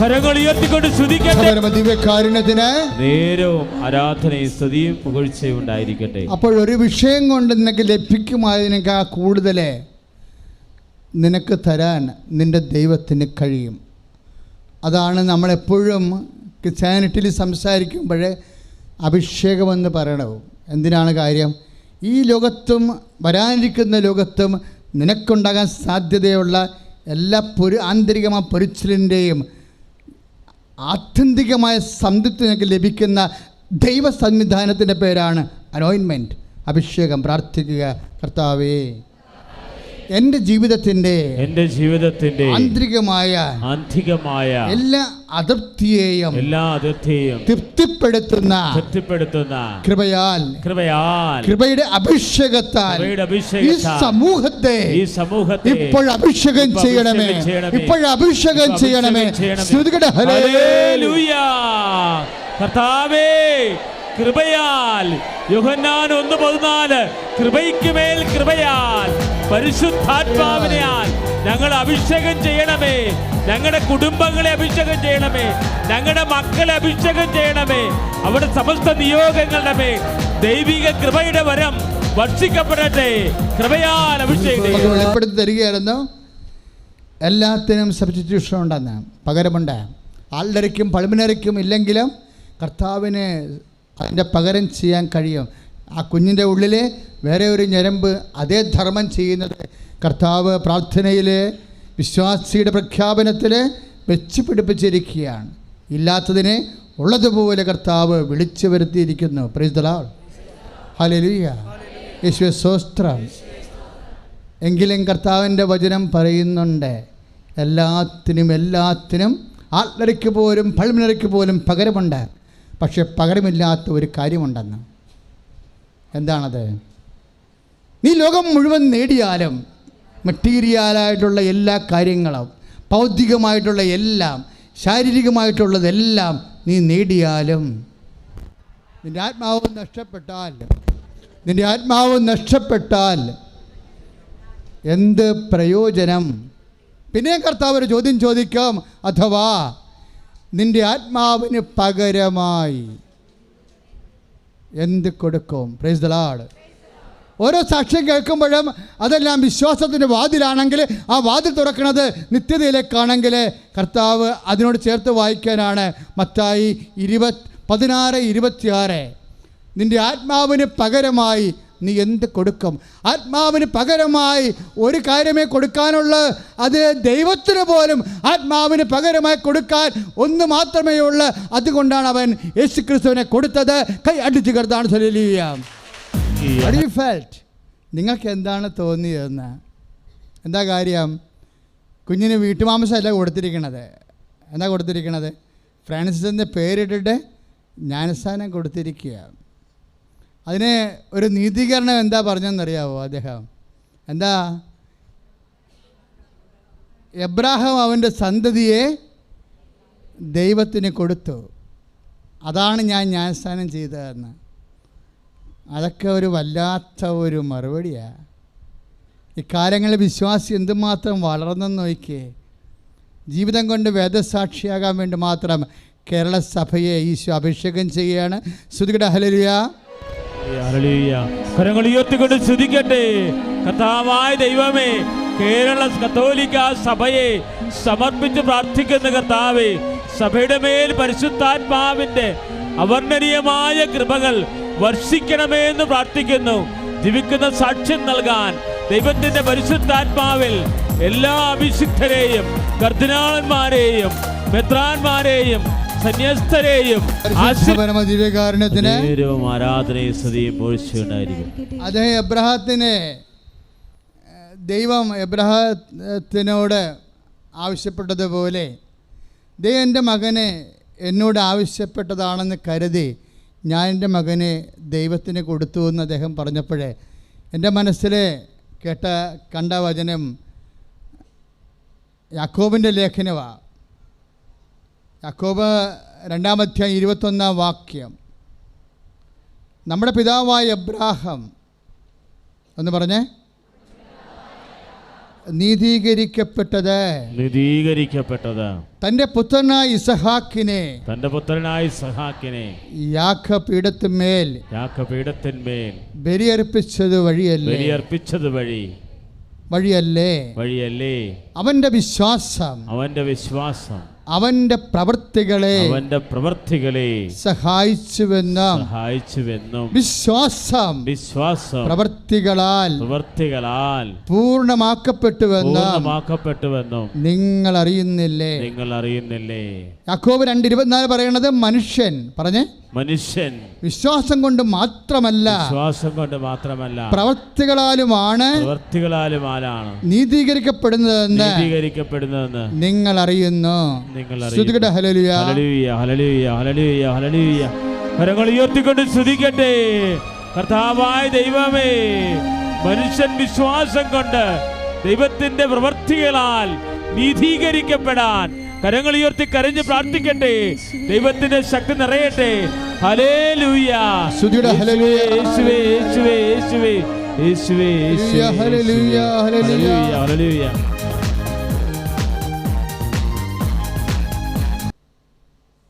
Speaker 2: കരങ്ങൾ ഉയർത്തിക്കൊണ്ട് സ്തുതിക്കട്ടെ.
Speaker 1: ദിവ്യകാരുണ്യത്തിന്
Speaker 2: നേരവും ആരാധനയും സ്തുതിയും പുകഴ്ചയും ഉണ്ടായിരിക്കട്ടെ.
Speaker 1: അപ്പോൾ ഒരു വിഷയം കൊണ്ട് നിനക്ക് ലഭിക്കുമായതിനേക്കാൾ കൂടുതൽ നിനക്ക് തരാൻ നിൻ്റെ ദൈവത്തിന് കഴിയും. അതാണ് നമ്മളെപ്പോഴും ക്രിസ്ത്യാനിറ്റിയിൽ സംസാരിക്കുമ്പോൾ അഭിഷേകമെന്ന് പറയണത്. എന്തിനാണ് കാര്യം? ഈ ലോകത്തും വരാനിരിക്കുന്ന ലോകത്തും നിനക്കുണ്ടാകാൻ സാധ്യതയുള്ള എല്ലാ ആന്തരികമായ പൊരിച്ചിലിൻ്റെയും ആത്യന്തികമായ സംതൃപ്തി നിനക്ക് ലഭിക്കുന്ന ദൈവ സംവിധാനത്തിൻ്റെ പേരാണ് അനോയിൻമെൻറ്റ്, അഭിഷേകം. പ്രാർത്ഥിക്കുക, കർത്താവേ എൻ്റെ ജീവിതത്തിൻ്റെ ആന്തരികമായ എല്ലാ അതൃപ്തിയെയും തൃപ്തിപ്പെടുത്തുന്ന കൃപയുടെ അഭിഷേകത്താൽ ഈ സമൂഹത്തെ ഇപ്പോഴഭിഷേകം ചെയ്യണമേ, ഇപ്പോഴഭിഷേകം ചെയ്യണമേ.
Speaker 2: ഹല്ലേലൂയ. കർത്താവേ കൃപയാൽ, യോഹന്നാൻ 1:14, കൃപയ്ക്ക് മേൽ കൃപയാൽ, പരിശുദ്ധാത്മാവിനാൽ ഞങ്ങൾ അഭിഷേകം ചെയ്യണമേ. ഞങ്ങളുടെ കുടുംബങ്ങളെ അഭിഷേകം ചെയ്യണമേ. ഞങ്ങളുടെ മക്കളെ അഭിഷേകം ചെയ്യണമേ. അവിടെ സമസ്ത നിയോഗങ്ങളുടെ മേൽ ദൈവിക കൃപയുടെ വരം വർഷിക്കപ്പെടട്ടെ. കൃപയാൽ അഭിഷേകം
Speaker 1: വെളിപ്പെടുത്തി തരികയായിരുന്നു. എല്ലാത്തിനും സബ്സ്റ്റിറ്റ്യൂഷൻ ഉണ്ടെന്ന്, പകരമുണ്ട്. ആൾഡറിക്കും പൾമിനറിക്കും ഇല്ലെങ്കിലും കർത്താവിന് അതിൻ്റെ പകരം ചെയ്യാൻ കഴിയും. ആ കുഞ്ഞിൻ്റെ ഉള്ളിൽ വേറെ ഒരു ഞരമ്പ് അതേ ധർമ്മം ചെയ്യുന്നത് കർത്താവ് പ്രാർത്ഥനയിൽ വിശ്വാസിയുടെ പ്രഖ്യാപനത്തിൽ വെച്ച് പിടിപ്പിച്ചിരിക്കുകയാണ്. ഇല്ലാത്തതിനെ ഉള്ളതുപോലെ കർത്താവ് വിളിച്ചു വരുത്തിയിരിക്കുന്നു. Praise the lord. ഹല്ലേലൂയ. യേശുവേ സ്തോത്രം. എങ്കിലും കർത്താവിൻ്റെ വചനം പറയുന്നുണ്ട് എല്ലാത്തിനും ആത്മരയ്ക്ക് പോലും പൾമിനറിക്ക് പോലും പകരമുണ്ട്. പക്ഷെ പകരമില്ലാത്ത ഒരു കാര്യമുണ്ടെന്ന്. എന്താണത്? നീ ലോകം മുഴുവൻ നേടിയാലും മെറ്റീരിയലായിട്ടുള്ള എല്ലാ കാര്യങ്ങളും, ഭൗതികമായിട്ടുള്ള എല്ലാം, ശാരീരികമായിട്ടുള്ളതെല്ലാം നീ നേടിയാലും നിൻ്റെ ആത്മാവ് നഷ്ടപ്പെട്ടാൽ എന്ത് പ്രയോജനം? പിന്നെ കർത്താവ് ഒരു ചോദ്യം ചോദിക്കാം, അഥവാ നിൻ്റെ ആത്മാവിന് പകരമായി എന്ത് കൊടുക്കും? Price the Lord. ഓരോ സാക്ഷ്യം കേൾക്കുമ്പോഴും അതെല്ലാം വിശ്വാസത്തിൻ്റെ വാതിലാണെങ്കിൽ ആ വാതിൽ തുറക്കുന്നത് നിത്യതയിലേക്കാണെങ്കിൽ കർത്താവ് അതിനോട് ചേർത്ത് വായിക്കാനാണ് മത്തായി 16:26. നിൻ്റെ ആത്മാവിന് പകരമായി നീ എന്ത് കൊടുക്കും? ആത്മാവിന് പകരമായി ഒരു കാര്യമേ കൊടുക്കാനുള്ളൂ. അത് ദൈവത്തിന് പോലും ആത്മാവിന് പകരമായി കൊടുക്കാൻ ഒന്ന് മാത്രമേ ഉള്ളൂ. അതുകൊണ്ടാണ് അവൻ യേശുക്രിസ്തുവിനെ കൊടുത്തത്. കൈ അടിച്ചു കർത്താൻ. നിങ്ങൾക്ക് എന്താണ് തോന്നിയതെന്ന്? എന്താ കാര്യം? കുഞ്ഞിന് വീട്ടുമാംസമല്ല കൊടുത്തിരിക്കണത്. എന്താ കൊടുത്തിരിക്കണത്? ഫ്രാൻസിസിൻ്റെ പേരിട്ടിട്ട് ജ്ഞാനസ്നാനം കൊടുത്തിരിക്കുക. അതിന് ഒരു നീതീകരണം എന്താ പറഞ്ഞതെന്നറിയാവോ? അദ്ദേഹം എന്താ? എബ്രാഹാം അവൻ്റെ സന്തതിയെ ദൈവത്തിന് കൊടുത്തു, അതാണ് ഞാൻ ജ്ഞാനസ്നാനം ചെയ്തതെന്ന്. അതൊക്കെ ഒരു വല്ലാത്ത ഒരു മറുപടിയാണ്. ഇക്കാലങ്ങളിൽ വിശ്വാസി എന്തുമാത്രം വളർന്നെന്ന് നോക്കിയേ. ജീവിതം കൊണ്ട് വേദസാക്ഷിയാകാൻ വേണ്ടി മാത്രം കേരള സഭയെ ഈശോ അഭിഷേകം ചെയ്യുകയാണ്. സ്തുതിക്കട്ടെ. ഹല്ലേലൂയ.
Speaker 2: കരങ്ങൾ ഉയർത്തിക്കൊണ്ട് സ്തുതിക്കട്ടെ. കർത്താവായ ദൈവമേ, കേരള കത്തോലിക്ക സഭയെ സമർപ്പിച്ച് പ്രാർത്ഥിക്കുന്ന കർത്താവേ, സഭയുടെ മേൽ പരിശുദ്ധാത്മാവിൻ്റെ അവർണ്ണനീയമായ കൃപകൾ വർഷിക്കണമേ എന്ന് പ്രാർത്ഥിക്കുന്നു. ജീവിക്കുന്ന സാക്ഷ്യം നൽകാൻ ദൈവത്തിൻ്റെ പരിശുദ്ധാത്മാവിൽ എല്ലാ അഭിഷിക്തരെയും കർദിനാളന്മാരെയും മെത്രാന്മാരെയും സന്യസ്തരെയും
Speaker 1: അതേ എബ്രഹാത്തിനെ ദൈവം എബ്രഹാത്തിനോട് ആവശ്യപ്പെട്ടതുപോലെ ദൈവം എൻ്റെ മകനെ എന്നോട് ആവശ്യപ്പെട്ടതാണെന്ന് കരുതി ഞാൻ എൻ്റെ മകനെ ദൈവത്തിന് കൊടുത്തു എന്ന് അദ്ദേഹം പറഞ്ഞപ്പോഴേ എൻ്റെ മനസ്സിൽ കണ്ട വചനം യാക്കോബിൻ്റെ ലേഖനമാണ്. യാക്കോബ് 2-ാം അധ്യായം 21-ാം വാക്യം. നമ്മുടെ പിതാവായ എബ്രാഹാം എന്ന് പറഞ്ഞേ, നീതീകരിക്കപ്പെട്ടത് തൻ്റെ പുത്രനായ ഇസഹാക്കിനെ യാക്കപീഠത്തിന്മേൽ ബലിയർപ്പിച്ചത് വഴിയല്ലേ അവന്റെ വിശ്വാസം അവന്റെ പ്രവൃത്തികളെ സഹായിച്ചുവെന്നും വിശ്വാസം പ്രവൃത്തികളാൽ പൂർണ്ണമാക്കപ്പെട്ടുവെന്നും നിങ്ങൾ അറിയുന്നില്ലേ. യാക്കോബ് 2:24 പറയണത് മനുഷ്യൻ വിശ്വാസം കൊണ്ട് മാത്രമല്ല പ്രവൃത്തികളാലുമാണ് നീതീകരിക്കപ്പെടുന്നതെന്ന് നിങ്ങൾ അറിയുന്നു.
Speaker 2: കരങ്ങൾ ഉയർത്തിക്കൊണ്ട് സ്തുതിക്കട്ടെ. കർത്താവായ ദൈവമേ, മനുഷ്യൻ വിശ്വാസം കൊണ്ട് ദൈവത്തിന്റെ പ്രവൃത്തികളാൽ നീതീകരിക്കപ്പെടാൻ കരങ്ങൾ ഉയർത്തി കരഞ്ഞ് പ്രാർത്ഥിക്കട്ടെ. ദൈവത്തിന്റെ ശക്തി നിറയട്ടെ. ഹല്ലേലൂയ, യേശുവേ യേശുവേ യേശുവേ യേശുവേ ഹല്ലേലൂയ ഹല്ലേലൂയ.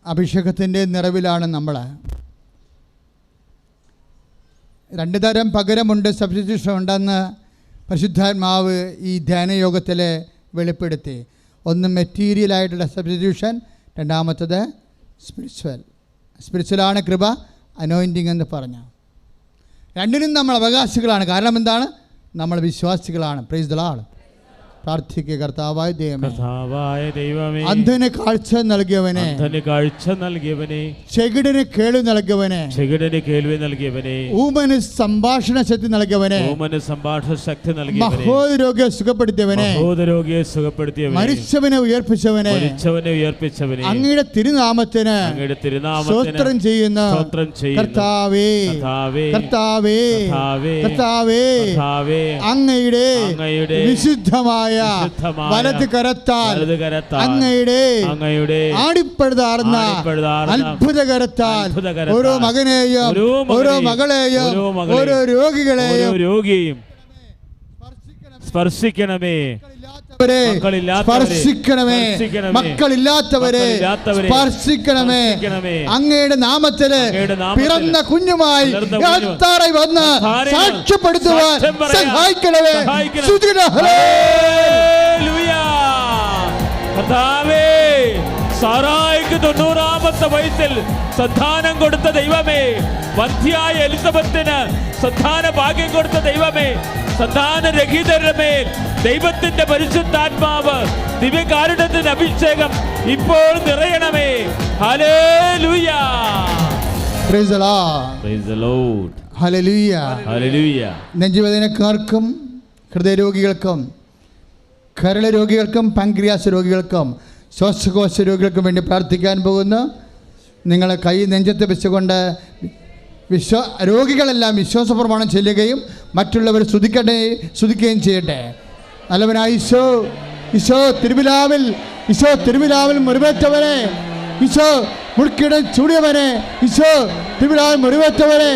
Speaker 1: അഭിഷേകത്തിൻ്റെ നിറവിലാണ് നമ്മൾ. 2 തരം പകരമുണ്ട്, സബ്സ്റ്റിറ്റ്യൂഷൻ ഉണ്ടെന്ന് പരിശുദ്ധാത്മാവ് ഈ ധ്യാനയോഗത്തിൽ വെളിപ്പെടുത്തി. ഒന്ന് മെറ്റീരിയലായിട്ടുള്ള സബ്സ്റ്റിറ്റ്യൂഷൻ, രണ്ടാമത്തത് സ്പിരിച്വലാണ് കൃപ, അനോയിൻറ്റിങ് എന്ന് പറഞ്ഞു. രണ്ടിനും നമ്മൾ അവകാശികളാണ്. കാരണം എന്താണ്? നമ്മൾ വിശ്വാസികളാണ്. Praise the lord. പ്രാർത്ഥിക്കുക. കർത്താവായ ദൈവമേ, അന്ധന് കാഴ്ച നൽകിയവനെ, ചെകിടന് കേൾവി നൽകിയവനെ, ഊമന് സംഭാഷണ ശക്തി നൽകിയവനെ, മഹോദരോഗിയെ സുഖപ്പെടുത്തിയവനെ, മരിച്ചവനെ ഉയർപ്പിച്ചവനെ, അങ്ങയുടെ തിരുനാമത്തിന് സ്തോത്രം ചെയ്യുന്ന കർത്താവേ, കർത്താവേ, കർത്താവേ, അങ്ങയുടെ വിശുദ്ധമായ വലത് കരത്താൽ, അങ്ങയുടെ ആടിപ്പഴുതാർന്ന അത്ഭുത കരത്താൽ ഓരോ മകനെയും ഓരോ മകളെയും ഓരോ രോഗികളെയും
Speaker 2: സ്പർശിക്കണമേ.
Speaker 1: സ്പർശിക്കണമേ. മക്കളില്ലാത്തവരെ സ്പർശിക്കണമേ. അങ്ങയുടെ നാമത്തില് പിറന്ന കുഞ്ഞുമായി വന്ന് സാക്ഷ്യപ്പെടുത്തുവാൻ സഹായിക്കണമേ.
Speaker 2: കർത്താവേ, സാറായിക്ക് 90-ാമത്തെ വയസ്സിൽ സന്താനം കൊടുത്ത ദൈവമേ, വന്ധ്യായ എലിസബത്തിന് സന്താന ഭാഗ്യം കൊടുത്ത ദൈവമേ, സന്താനരഹിതരുടെ മേൽ ദൈവത്തിന്റെ പരിശുദ്ധാത്മാവ് ദിവ്യകാരുണ്യത്തിന്റെ അഭിഷേകം ഇപ്പോൾ നിറയണമേ. Hallelujah,
Speaker 1: praise the lord,
Speaker 2: praise the lord,
Speaker 1: hallelujah,
Speaker 2: hallelujah.
Speaker 1: നെഞ്ചുവേദനക്കാർക്കും ഹൃദയരോഗികൾക്കും കരൾ രോഗികൾക്കും പാൻക്രിയാസ് രോഗികൾക്കും ശ്വാസകോശ രോഗികൾക്കും വേണ്ടി പ്രാർത്ഥിക്കാൻ പോകുന്നു. നിങ്ങളെ കൈ നെഞ്ചത്ത് വെച്ചുകൊണ്ട് രോഗികളെല്ലാം വിശ്വാസപ്രമാണം ചെല്ലുകയും മറ്റുള്ളവർ സ്തുതിക്കുകയും ചെയ്യട്ടെ. നല്ലവനായ ഈശോ തിരുവിലാവിൽ മുറിവേറ്റവനെ, ഈശോ മുൾക്കിടം ചൂടിയവനെ, ഈശോ തിരുവിലാവിൽ മുറിവേറ്റവനെ,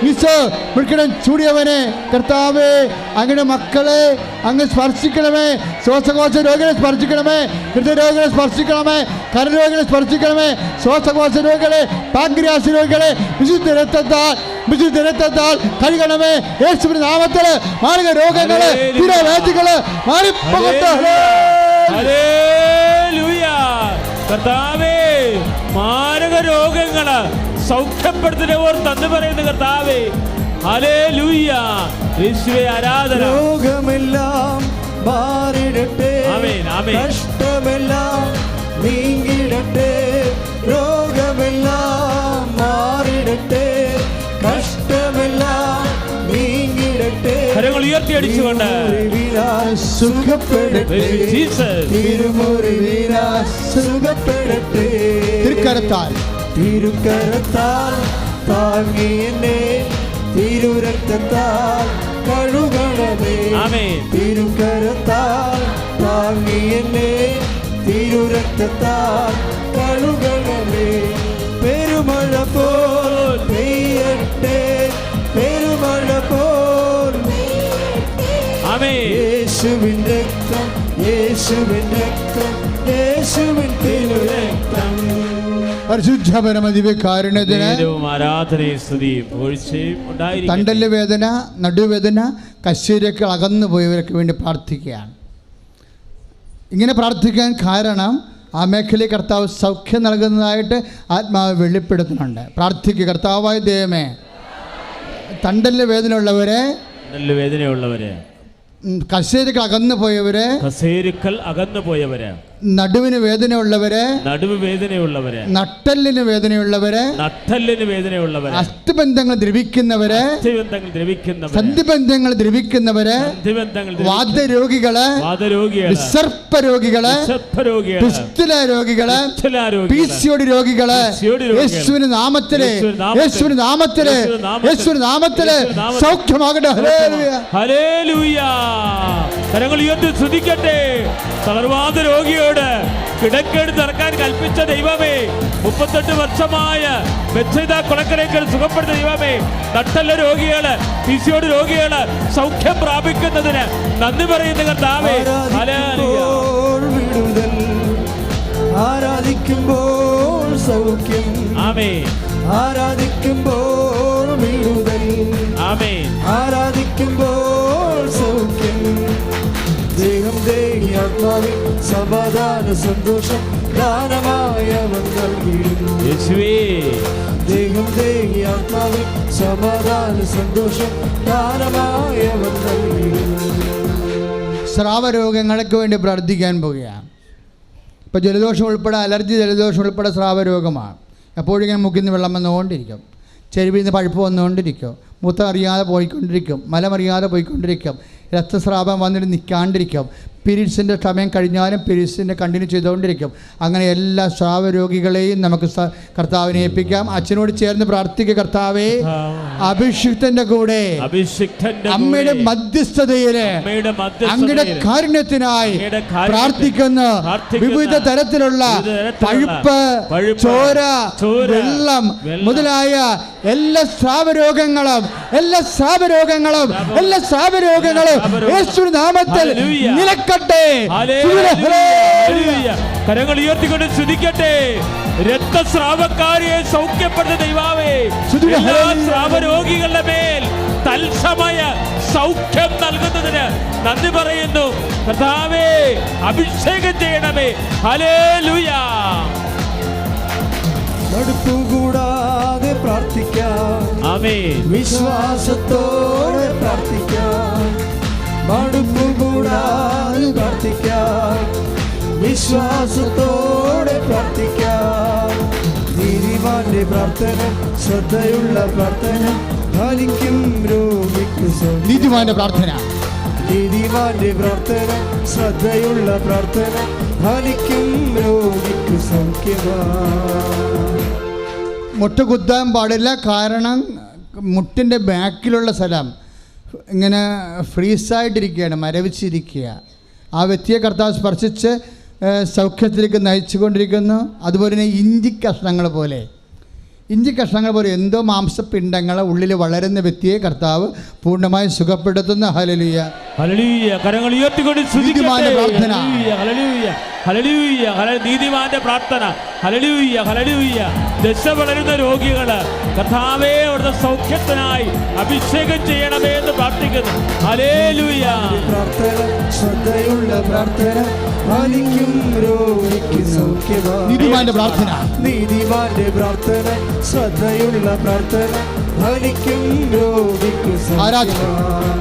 Speaker 1: ഈശോ മുൾക്കിടം ചൂടിയവനെ, കർത്താവേ, അങ്ങയുടെ മക്കളെ അങ്ങ് സ്പർശിക്കണമേ. ശ്വാസകോശ രോഗികളെ സ്പർശിക്കണമേ, ഹൃദയരോഗികളെ സ്പർശിക്കണമേ, കരരോഗികളെ സ്പർശിക്കണമേ, ശ്വാസകോശ രോഗികളെ, പാൻക്രിയാസ് രോഗികളെ വിശുദ്ധ രക്തത്താൽ കഴുകണമേ. യേശുവിന്റെ നാമത്തിൽ മാരക രോഗങ്ങള്, ദുരവേദികള് മാറിപ്പോകട്ടെ.
Speaker 2: കർത്താവേ, മാരക രോഗങ്ങള് സൗഖ്യപ്പെടുത്തുന്നവർ തന്നു പറയുന്ന കർത്താവേ, ഹല്ലേലൂയ, യേശുവേ ആരാധന.
Speaker 3: രോഗമെല്ലാം മാറിടട്ടെ,
Speaker 2: ആമേൻ, ആമേൻ.
Speaker 3: കഷ്ടമെല്ലാം നീങ്ങിടട്ടെ, രോഗമെല്ലാം മാറിടട്ടെ, കഷ്ടമെല്ലാം നീങ്ങിടട്ടെ.
Speaker 2: കരങ്ങൾ ഉയർത്തി കൈയടിച്ചുകൊണ്ട്
Speaker 3: സുഖപ്പെടട്ടെ,
Speaker 2: ജീസസ്.
Speaker 3: തിരുമുറിവിനാൽ സുഖപ്പെടട്ടെ,
Speaker 1: തിരുക്കരത്താൽ
Speaker 3: തിരുക്കരത്താൽ താങ്ങി എന്നെ തിരുരക്തത്താൽ കഴുകണമേ.
Speaker 2: ആമേൻ.
Speaker 3: തിരുക്കരത്താൽ താങ്ങി എന്നെ തിരുരക്തത്താൽ കഴുകണമേ. പെരുമഴ പോൽ പെയ്യട്ടെ, പെരുമഴ പോൽ
Speaker 2: ആമേൻ.
Speaker 3: യേശുവിൻ രക്തം, യേശുവിൻ രക്തം, യേശുവിൻ തിരുരക്തം.
Speaker 1: പരിശുദ്ധ പരമദിവ്യകാരുണ്യത്തിന്
Speaker 2: നേരവും ആരാധനയും സ്തുതിയും പുകഴ്ചയും ഉണ്ടായിരിക്കട്ടെ.
Speaker 1: തണ്ടല് വേദന, നടുവേദന, കശേരൊക്കെ അകന്നു പോയവർക്ക് വേണ്ടി പ്രാർത്ഥിക്കുകയാണ്. ഇങ്ങനെ പ്രാർത്ഥിക്കാൻ കാരണം ആ മേഖലയിൽ കർത്താവ് സൗഖ്യം നൽകുന്നതായിട്ട് ആത്മാവ് വെളിപ്പെടുത്തുന്നുണ്ട്. പ്രാർത്ഥിക്കുക. കർത്താവായ ദൈവമേ, തണ്ടല് വേദനയുള്ളവരെ,
Speaker 2: വേദനയുള്ളവര്,
Speaker 1: കശേരകൾ അകന്നു പോയവര്,
Speaker 2: കസേരുക്കൾ അകന്നു പോയവര്,
Speaker 1: നടുവിന് വേദനയുള്ളവര്,
Speaker 2: നടുവ് വേദനയുള്ളവര്,
Speaker 1: നട്ടലിന് വേദനയുള്ളവര്,
Speaker 2: നട്ടലിന് വേദനയുള്ളവര്,
Speaker 1: അസ്ഥിബന്ധങ്ങൾ ദ്രവിക്കുന്നവര്,
Speaker 2: അസ്ഥിബന്ധങ്ങൾ ദ്രവിക്കുന്നവര്,
Speaker 1: സന്ധിബന്ധങ്ങൾ ദ്രവിക്കുന്നവര്,
Speaker 2: സന്ധിബന്ധങ്ങൾ
Speaker 1: വാതരോഗികള്,
Speaker 2: വാതരോഗികള്,
Speaker 1: വിസർപ്പ രോഗികള്,
Speaker 2: വിസർപ്പരോഗികള്,
Speaker 1: പിസ്തുല രോഗികള്,
Speaker 2: പിസ്തുലാരോഗികള്,
Speaker 1: പിസിഒഡി രോഗികള്, യേശുവിന്റെ നാമത്തില്, യേശുവിന്റെ നാമത്തില്, യേശുവിന്റെ നാമത്തില് സൗഖ്യമാകട്ടെ. Hallelujah,
Speaker 2: hallelujah. കരങ്ങൾ ഉയർത്തി സ്തുതിക്കട്ടെ. തളർവാദ രോഗിയോട് കിടക്കെടുത്ത് ഇറക്കാൻ കൽപ്പിച്ച ദൈവമേ, 38 വർഷമായ ബെത്സൈദ കുളക്കരയ്ക്കൽ സുഖപ്പെടുത്ത ദൈവമേ, നട്ടല്ല രോഗികള്, പിസിഒഡി രോഗികള് സൗഖ്യം പ്രാപിക്കുന്നതിന് നന്ദി പറയുന്ന കർത്താവേ. ഹല്ലേലൂയ.
Speaker 3: വിടുതൽ, ആരാധിക്കുമ്പോൾ സൗഖ്യം,
Speaker 2: ആമേൻ.
Speaker 3: ആരാധിക്കുമ്പോൾ വിടുതൽ,
Speaker 2: ആമേൻ.
Speaker 3: ആരാധിക്കുമ്പോൾ സൗഖ്യം. ദേഹം ദേഹി ആത്മാവിൽ സമാധാന സന്തോഷം ദാനമായി അവൻ നൽകിയിടുന്നു.
Speaker 2: യേശുവേ,
Speaker 3: ദേഹം ദേഹി ആത്മാവിൽ സമാധാന സന്തോഷം ദാനമായി അവൻ നൽകിയിടുന്നു.
Speaker 1: സ്രാവരോഗങ്ങൾക്ക് വേണ്ടി പ്രാർത്ഥിക്കാൻ പോവുകയാണ്. ഇപ്പോൾ ജലദോഷം ഉൾപ്പെടെ, അലർജി ജലദോഷം ഉൾപ്പെടെ സ്രാവരോഗമാണ്. എപ്പോഴും ഇങ്ങനെ മുക്കിൽ നിന്ന് വെള്ളം വന്നുകൊണ്ടിരിക്കും, ചെരുവിൽ നിന്ന് പഴുപ്പ് വന്നുകൊണ്ടിരിക്കും, മൂത്രം അറിയാതെ പോയിക്കൊണ്ടിരിക്കും, മലമറിയാതെ പോയിക്കൊണ്ടിരിക്കും, രക്തസ്രാവം വന്നിട്ട് നിൽക്കാണ്ടിരിക്കും, പീരീഡ്സിൻ്റെ സമയം കഴിഞ്ഞാലും പീരീഡ്സിൻ്റെ കണ്ടിന്യൂ ചെയ്തുകൊണ്ടിരിക്കും. അങ്ങനെ എല്ലാ സ്രാവരോഗികളെയും നമുക്ക് കർത്താവിനെ ഏൽപ്പിക്കാം. അച്ഛനോട് ചേർന്ന് പ്രാർത്ഥിക്കുക. കർത്താവേ, അഭിഷിക്തന്റെ കൂടെ അമ്മയുടെ മധ്യസ്ഥതയില് അങ്ങയുടെ കാരുണ്യത്തിനായി പ്രാർത്ഥിക്കുന്ന വിവിധ തരത്തിലുള്ള പഴുപ്പ്, ചോര, വെള്ളം മുതലായ എല്ലാ സ്രാവരോഗങ്ങളും യേശുവിന്റെ നാമത്തിൽ നിലക്കട്ടെ.
Speaker 2: കരങ്ങൾ ഉയർത്തിക്കൊണ്ട് സ്തുതിക്കട്ടെ. രക്തസ്രാവക്കാരിയെ സൗഖ്യപ്പെടുന്ന ദൈവമേ, എല്ലാ സ്രാവരോഗികളുടെ മേൽ തത്സമയ സൗഖ്യം നൽകുന്നതിന് നന്ദി പറയുന്നു കർത്താവേ. അഭിഷേകം ചെയ്യണമേ. ഹല്ലേലൂയ.
Speaker 3: മടുപ്പുകൂടാതെ പ്രാർത്ഥിക്കാം,
Speaker 2: ആമേൻ.
Speaker 3: വിശ്വാസത്തോടെ പ്രാർത്ഥിക്കാം. മടുപ്പുകൂടാതെ പ്രാർത്ഥിക്കാം, വിശ്വാസത്തോടെ പ്രാർത്ഥിക്കാം. നീതിമാന്റെ പ്രാർത്ഥന, ശ്രദ്ധയുള്ള പ്രാർത്ഥന ഫലിക്കും രോഗിക്ക് സൗഖ്യം.
Speaker 1: നീതിമാന്റെ പ്രാർത്ഥന,
Speaker 3: നീതിമാന്റെ പ്രാർത്ഥന, ശ്രദ്ധയുള്ള പ്രാർത്ഥന ഫലിക്കും രോഗിക്ക് സൗഖ്യമാണ്.
Speaker 1: മുട്ടുകുത്താൻ പാടില്ല. കാരണം മുട്ടിൻ്റെ ബാക്കിലുള്ള സ്ഥലം ഇങ്ങനെ ഫ്രീസായിട്ടിരിക്കുകയാണ്, മരവിച്ചിരിക്കുക. ആ വ്യക്തിയെ കർത്താവ് സ്പർശിച്ച് സൗഖ്യത്തിലേക്ക് നയിച്ചു കൊണ്ടിരിക്കുന്നു. അതുപോലെ തന്നെ ഇഞ്ചി കഷ്ണങ്ങൾ പോലെ എന്തോ മാംസപിണ്ഡങ്ങൾ ഉള്ളിൽ വളരുന്ന വ്യക്തിയെ കർത്താവ് പൂർണ്ണമായി സുഖപ്പെടുത്തുന്ന. Hallelujah,
Speaker 2: hallelujah. കരങ്ങൾ ഉയർത്തിക്കൊണ്ട് സ്തുതിക്കട്ടെ.
Speaker 1: പ്രാർത്ഥന,
Speaker 2: ഹല്ലേലൂയ, ഹല്ലേലൂയ, നീതിമാന്റെ പ്രാർത്ഥന. Hallelujah, hallelujah. ദശ വളരുന്ന രോഗികള് കർത്താവേ, അവിടുത്തെ സൗഖ്യത്തിനായി അഭിഷേകം ചെയ്യണമേ എന്ന് പ്രാർത്ഥിക്കുന്നു. ഹല്ലേലൂയ.
Speaker 3: പ്രാർത്ഥന, ശ്രദ്ധയുള്ള പ്രാർത്ഥന ഫലിക്കും രോഗിക്ക് സൗഖ്യമാണ്.
Speaker 1: നീതിമാന്റെ പ്രാർത്ഥന,
Speaker 3: നീതിമാന്റെ പ്രാർത്ഥന, ശ്രദ്ധയുള്ള പ്രാർത്ഥന ഫലിക്കും രോഗിക്ക് സൗഖ്യമാണ്.